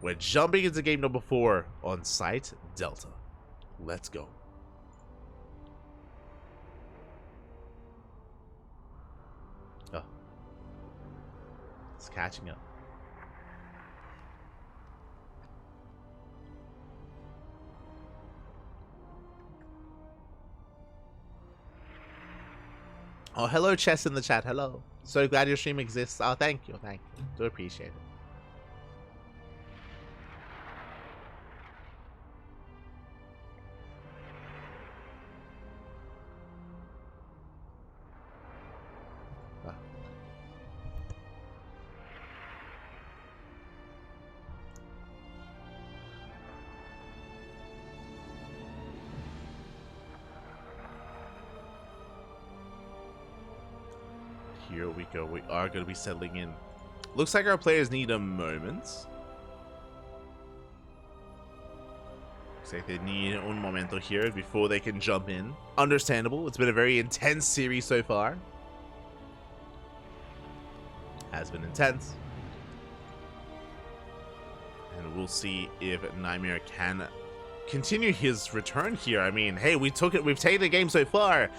We're jumping into game number 4 on site Delta. Let's go. Oh. It's catching up. Oh, hello, Chess in the chat. Hello. So glad your stream exists. Oh, thank you. Thank you. Do appreciate it. Ah. Here we go. We are going to be settling in. Looks like our players need a moment. Looks like they need un momento here before they can jump in. Understandable. It's been a very intense series so far. Has been intense. And we'll see if NightMare can continue his return here. I mean, hey, we've taken the game so far.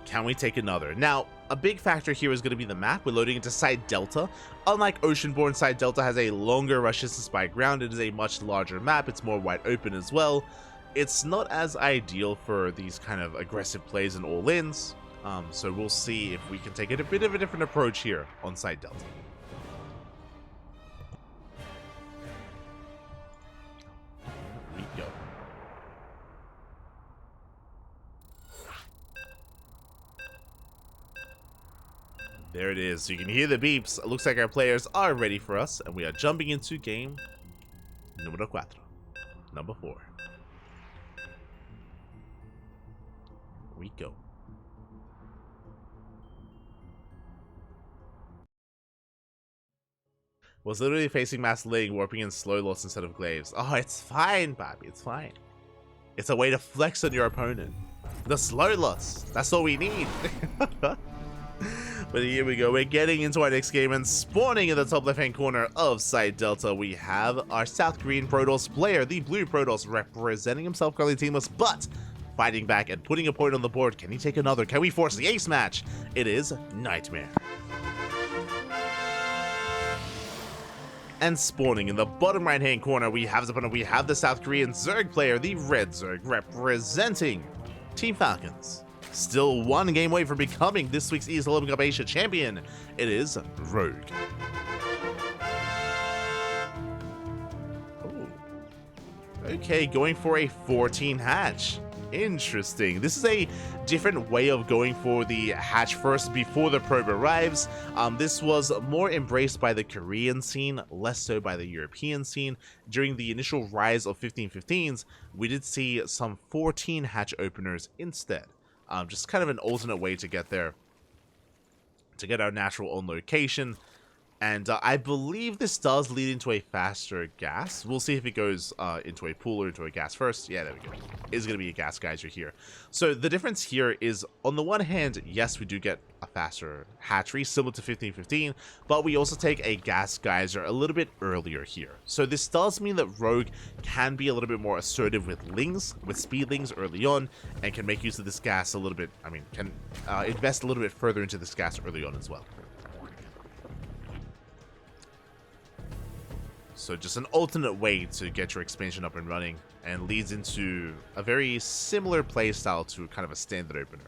Can we take another? Now, a big factor here is going to be the map. We're loading into Side Delta. Unlike Oceanborn, Side Delta has a longer rush distance by ground. It is a much larger map. It's more wide open as well. It's not as ideal for these kind of aggressive plays and all-ins. So we'll see if we can take a bit of a different approach here on Side Delta. Here we go. There it is. So you can hear the beeps. It looks like our players are ready for us, and we are jumping into game numero 4. Number 4. Here we go. Was literally facing Mass Ling, warping in slow loss instead of Glaives. Oh, it's fine, Bobby. It's fine. It's a way to flex on your opponent. The slow loss. That's all we need. But here we go. We're getting into our next game, and spawning in the top left-hand corner of Side Delta, we have our South Korean Protoss player, the Blue Protoss, representing himself currently teamless, but fighting back and putting a point on the board. Can he take another? Can we force the ace match? It is NightMare. And spawning in the bottom right-hand corner, we have the South Korean Zerg player, the Red Zerg, representing Team Falcons. Still one game away from becoming this week's ESL Open Cup Asia champion. It is Rogue. Oh. Okay, going for a 14 hatch. Interesting. This is a different way of going for the hatch first before the probe arrives. This was more embraced by the Korean scene, less so by the European scene. During the initial rise of 1515s, we did see some 14 hatch openers instead. Just kind of an alternate way to get there, to get our natural on location. And I believe this does lead into a faster gas. We'll see if it goes into a pool or into a gas first. Yeah, there we go. It's going to be a gas geyser here. So the difference here is, on the one hand, yes, we do get a faster hatchery, similar to 15-15, but we also take a gas geyser a little bit earlier here. So this does mean that Rogue can be a little bit more assertive with lings, with speedlings early on, and can make use of this gas a little bit, can invest a little bit further into this gas early on as well. So just an alternate way to get your expansion up and running, and leads into a very similar playstyle to kind of a standard opener,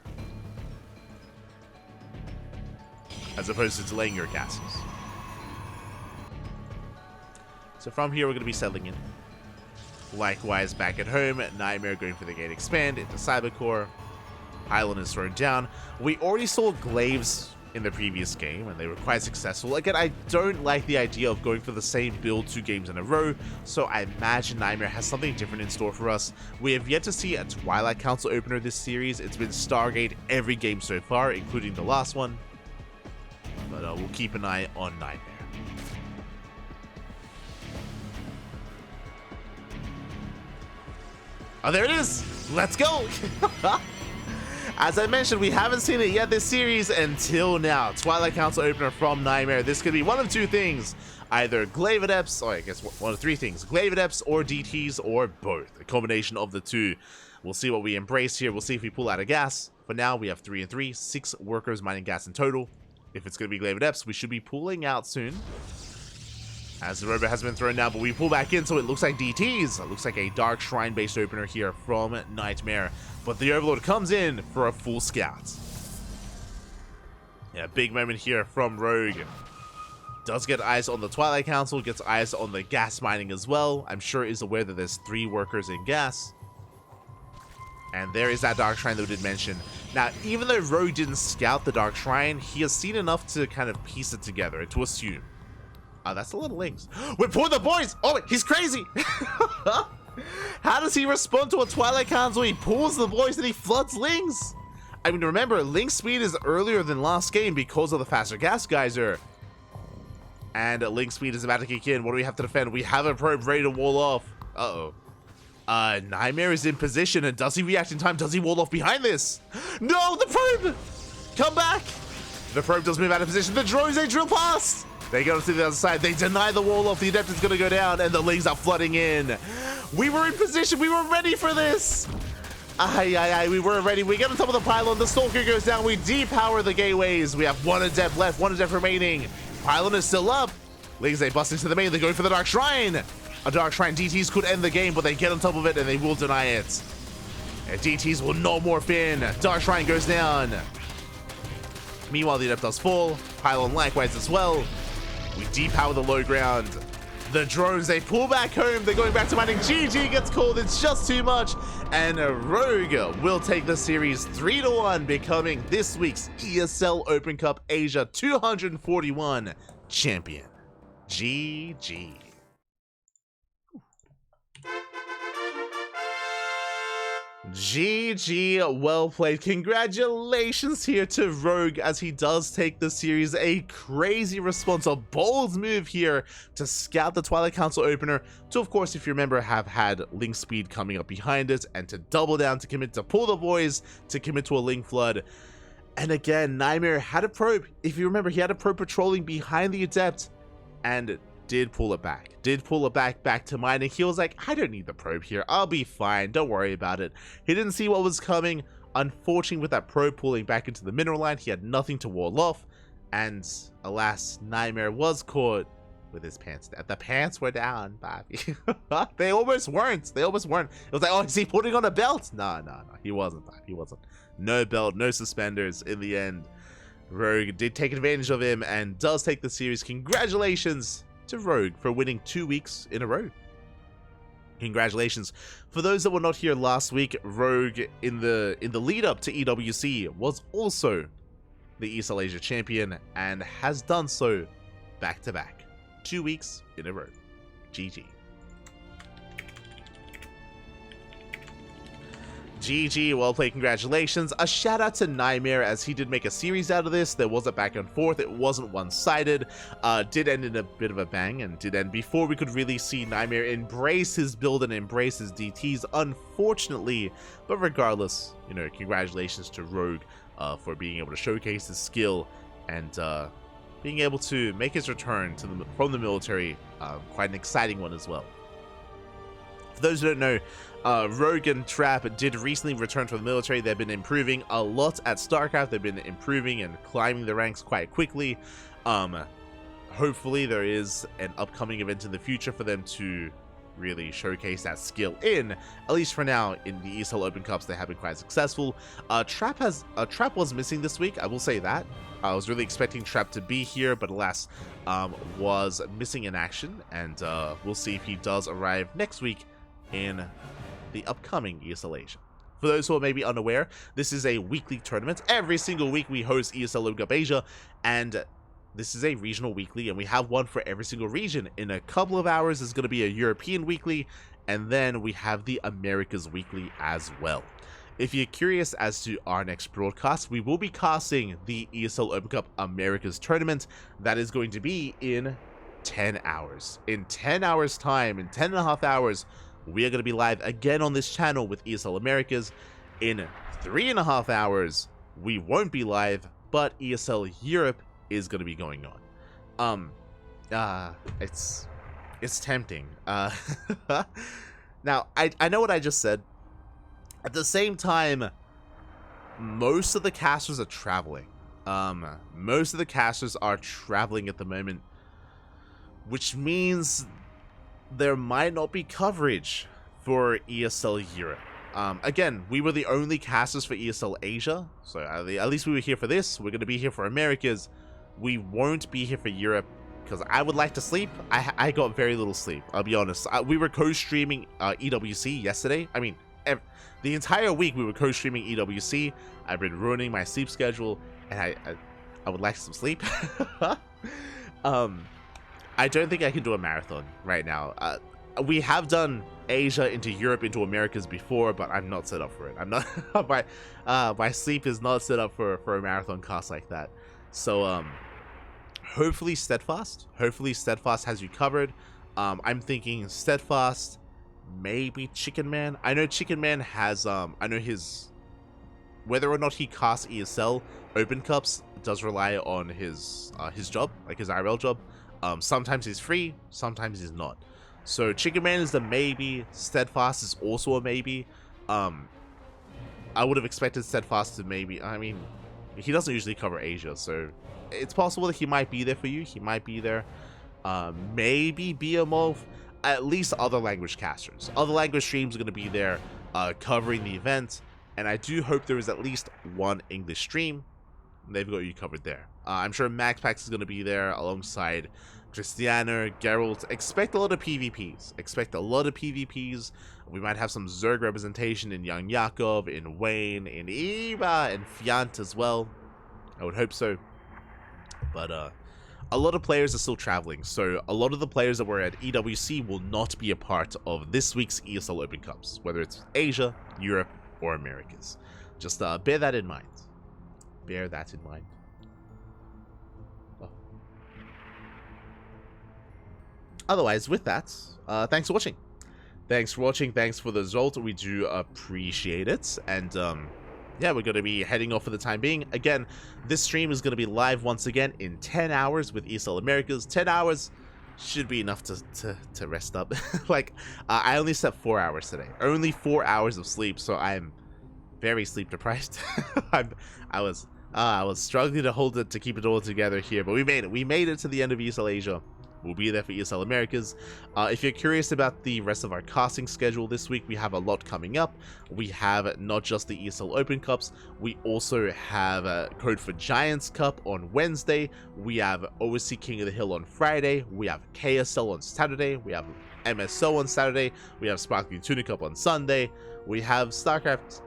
as opposed to delaying your gases. So from here, we're going to be settling in. Likewise, back at home, NightMare going for the gate expand into Cybercore. Pylon is thrown down. We already saw Glaives in the previous game, and they were quite successful. Again, I don't like the idea of going for the same build 2 games in a row, so I imagine NightMare has something different in store for us. We have yet to see a Twilight Council opener this series. It's been Stargate every game so far, including the last one. But we'll keep an eye on NightMare. Oh, there it is! Let's go! As I mentioned, we haven't seen it yet this series until now. Twilight Council opener from NightMare. This could be one of 2 things. Either Glaive Adepts, or I guess one of 3 things. Glaive Adepts or DTs, or both. A combination of the 2. We'll see what we embrace here. We'll see if we pull out a gas. For now, we have 3 and 3. 6 workers mining gas in total. If it's going to be Glaive Adepts, we should be pulling out soon, as the robot has been thrown down, but we pull back in, so it looks like DTs. It looks like a Dark Shrine-based opener here from NightMare. But the Overlord comes in for a full scout. Yeah, big moment here from Rogue. Does get eyes on the Twilight Council, gets eyes on the gas mining as well. I'm sure is aware that there's 3 workers in gas. And there is that Dark Shrine that we did mention. Now, even though Rogue didn't scout the Dark Shrine, he has seen enough to kind of piece it together, to assume. That's a lot of links. We're pulling the boys! Oh, wait, he's crazy! How does he respond to a Twilight Council? He pulls the boys and he floods Lings! I mean, remember, Link speed is earlier than last game because of the faster gas geyser. And Link speed is about to kick in. What do we have to defend? We have a probe ready to wall off. Uh-oh. NightMare is in position, and does he react in time? Does he wall off behind this? No, the probe! Come back! The probe does move out of position. The drones, they drill past! They go to the other side. They deny the wall off. The Adept is going to go down, and the Lings are flooding in. We were in position. We were ready for this. We were ready. We get on top of the pylon. The Stalker goes down. We depower the gateways. We have 1 Adept left, 1 Adept remaining. Pylon is still up. Lings, they bust into the main. They go for the Dark Shrine. A Dark Shrine. DTs could end the game, but they get on top of it, and they will deny it. And DTs will no morph in. Dark Shrine goes down. Meanwhile, the Adept does fall. Pylon likewise as well. We depower the low ground. The drones, they pull back home. They're going back to mining. GG gets called. It's just too much. And Rogue will take the series 3-1, becoming this week's ESL Open Cup Asia 241 champion. GG. GG, well played. Congratulations here to Rogue as he does take the series. A crazy response, a bold move here to scout the Twilight Council opener, to of course, if you remember, have had Link speed coming up behind it, and to double down, to commit to pull the boys, to commit to a Link flood. And again, NightMare had a probe. If you remember, he had a probe patrolling behind the Adept, and did pull it back to mining. He was like, I don't need the probe here. I'll be fine. Don't worry about it. He didn't see what was coming. Unfortunately, with that probe pulling back into the mineral line, he had nothing to wall off. And alas, NightMare was caught with his pants down. The pants were down, Bobby. They almost weren't. It was like, oh, is he putting on a belt? No. He wasn't, Bobby. He wasn't. No belt, no suspenders. In the end, Rogue did take advantage of him and does take the series. Congratulations to Rogue for winning 2 weeks in a row. Congratulations. For those that were not here last week, Rogue in the lead up to EWC was also the ESL Asia champion and has done so back to back. 2 weeks in a row. GG. GG, well played, congratulations. A shout out to NightMare, as he did make a series out of this. There was a back and forth, it wasn't one-sided. Did end in a bit of a bang, and did end before we could really see NightMare embrace his build and embrace his DTs, unfortunately. But regardless, you know, congratulations to Rogue for being able to showcase his skill and being able to make his return to from the military. Quite an exciting one as well. For those who don't know, Rogue and Trap did recently return from the military. They've been improving a lot at StarCraft. They've been improving and climbing the ranks quite quickly. Hopefully there is an upcoming event in the future for them to really showcase that skill in. At least for now, in the ESL Open Cups, they have been quite successful. Trap was missing this week, I will say that. I was really expecting Trap to be here, but alas, was missing in action, and we'll see if he does arrive next week in the upcoming ESL Asia. For those who are maybe unaware, this is a weekly tournament. Every single week we host ESL Open Cup Asia, and this is a regional weekly, and we have one for every single region. In a couple of hours, there's going to be a European weekly, and then we have the Americas weekly as well. If you're curious as to our next broadcast, we will be casting the ESL Open Cup Americas tournament. That is going to be in 10 hours. In 10 hours time, in 10.5 hours, we are going to be live again on this channel with ESL Americas. In 3.5 hours, we won't be live, but ESL Europe is going to be going on. It's tempting. Now, I know what I just said. At the same time, most of the casters are traveling. Most of the casters are traveling at the moment, which means there might not be coverage for ESL Europe. Again, we were the only casters for ESL Asia, so at least we were here for this. We're going to be here for Americas. We won't be here for Europe, because I would like to sleep. I got very little sleep, I'll be honest. We were co-streaming EWC yesterday. I mean, the entire week we were co-streaming EWC. I've been ruining my sleep schedule, and I would like some sleep. I don't think I can do a marathon right now. We have done Asia into Europe into Americas before, but I'm not set up for it. I'm not. My sleep is not set up for a marathon cast like that. So hopefully Steadfast has you covered. I'm thinking Steadfast, maybe Chicken Man. I know Chicken Man has I know his, whether or not he casts ESL Open Cups does rely on his job, like his IRL job. Sometimes he's free, sometimes he's not. So Chicken Man is the maybe. Steadfast is also a maybe. I would have expected Steadfast to maybe. I mean, he doesn't usually cover Asia, so it's possible that he might be there for you. He might be there. Maybe BMO, at least other language casters. Other language streams are going to be there covering the event, and I do hope there is at least one English stream. They've got you covered there. I'm sure MaxPax is going to be there alongside Cristiano, Geralt. Expect a lot of PvPs. We might have some Zerg representation in Young Yakov, in Wayne, in Eva, and Fiant as well. I would hope so. But a lot of players are still traveling, so a lot of the players that were at EWC will not be a part of this week's ESL Open Cups, whether it's Asia, Europe, or Americas. Just bear that in mind. Bear that in mind. Oh. Otherwise, with that, thanks for watching. Thanks for the result. We do appreciate it. And yeah, we're going to be heading off for the time being. Again, this stream is going to be live once again in 10 hours with ESL Americas. 10 hours should be enough to rest up. Like, I only slept 4 hours today. Only 4 hours of sleep, so I'm very sleep deprived. I was struggling to hold it, to keep it all together here, but we made it. We made it to the end of ESL Asia. We'll be there for ESL Americas. If you're curious about the rest of our casting schedule this week, we have a lot coming up. We have not just the ESL Open Cups, we also have Code for Giants Cup on Wednesday. We have OSC King of the Hill on Friday. We have KSL on Saturday. We have MSO on Saturday. We have Sparkling Tuna Cup on Sunday. We have StarCraft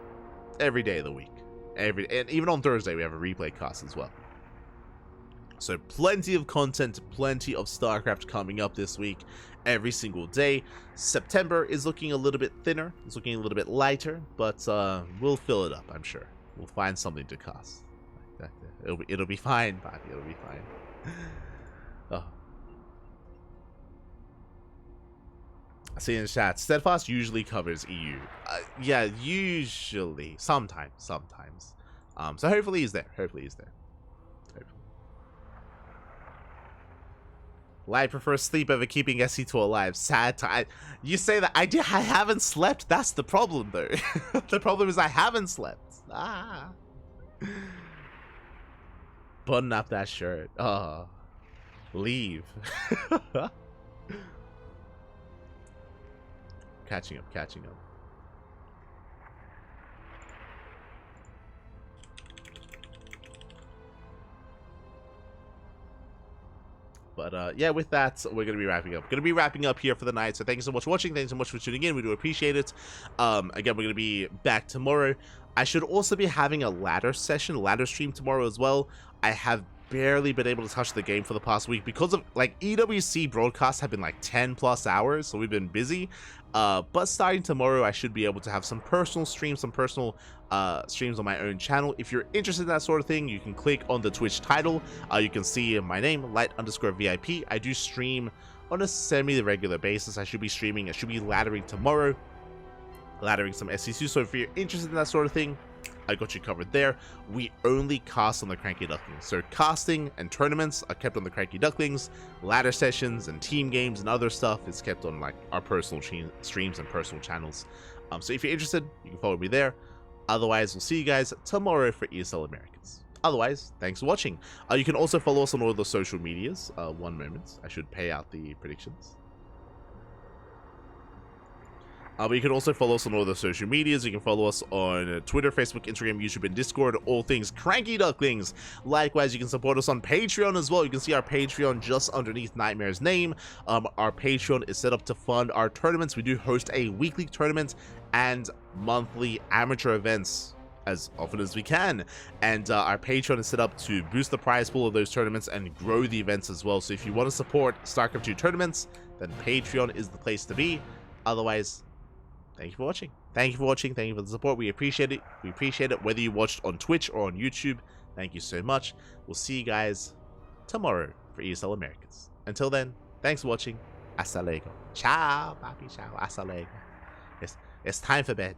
every day of the week. And even on Thursday, we have a replay cast as well. So plenty of content, plenty of StarCraft coming up this week, every single day. September is looking a little bit thinner, it's looking a little bit lighter, but we'll fill it up, I'm sure. We'll find something to cast. It'll be fine, Bobby, it'll be fine. Oh. I see in the chat, Steadfast usually covers EU. Yeah, usually. Sometimes. So hopefully he's there. Hopefully. I prefer sleep over keeping SC2 alive. Sad time. You say that I haven't slept. That's the problem, though. The problem is I haven't slept. Button up that shirt. Oh, leave. Catching up. But yeah, with that, we're going to be wrapping up here for the night. So thank you so much for watching. Thanks so much for tuning in. We do appreciate it. Again, we're going to be back tomorrow. I should also be having a ladder stream tomorrow as well. I have barely been able to touch the game for the past week because of, like, EWC broadcasts have been like 10 plus hours, so we've been busy. But starting tomorrow, I should be able to have some personal streams, streams on my own channel. If you're interested in that sort of thing, you can click on the Twitch title. You can see my name, light_VIP. I do stream on a semi-regular basis. I should be laddering tomorrow, laddering some SC2. So if you're interested in that sort of thing, I got you covered there. We only cast on the CranKy Ducklings. So casting and tournaments are kept on the CranKy Ducklings. Ladder sessions and team games and other stuff is kept on like our personal streams and personal channels. So if you're interested, you can follow me there. Otherwise, we'll see you guys tomorrow for ESL Americans. Otherwise, thanks for watching. You can also follow us on all the social medias. One moment, I should pay out the predictions. But you can also follow us on all the social medias. You can follow us on Twitter, Facebook, Instagram, YouTube, and Discord. All things CranKy Ducklings. Likewise, you can support us on Patreon as well. You can see our Patreon just underneath NightMare's name. Our Patreon is set up to fund our tournaments. We do host a weekly tournament and monthly amateur events as often as we can. And our Patreon is set up to boost the prize pool of those tournaments and grow the events as well. So if you want to support StarCraft 2 tournaments, then Patreon is the place to be. Otherwise, thank you for watching. Thank you for the support. We appreciate it. Whether you watched on Twitch or on YouTube, thank you so much. We'll see you guys tomorrow for ESL Americans. Until then, thanks for watching. Hasta luego. Ciao, papi, ciao. Hasta luego. It's time for bed.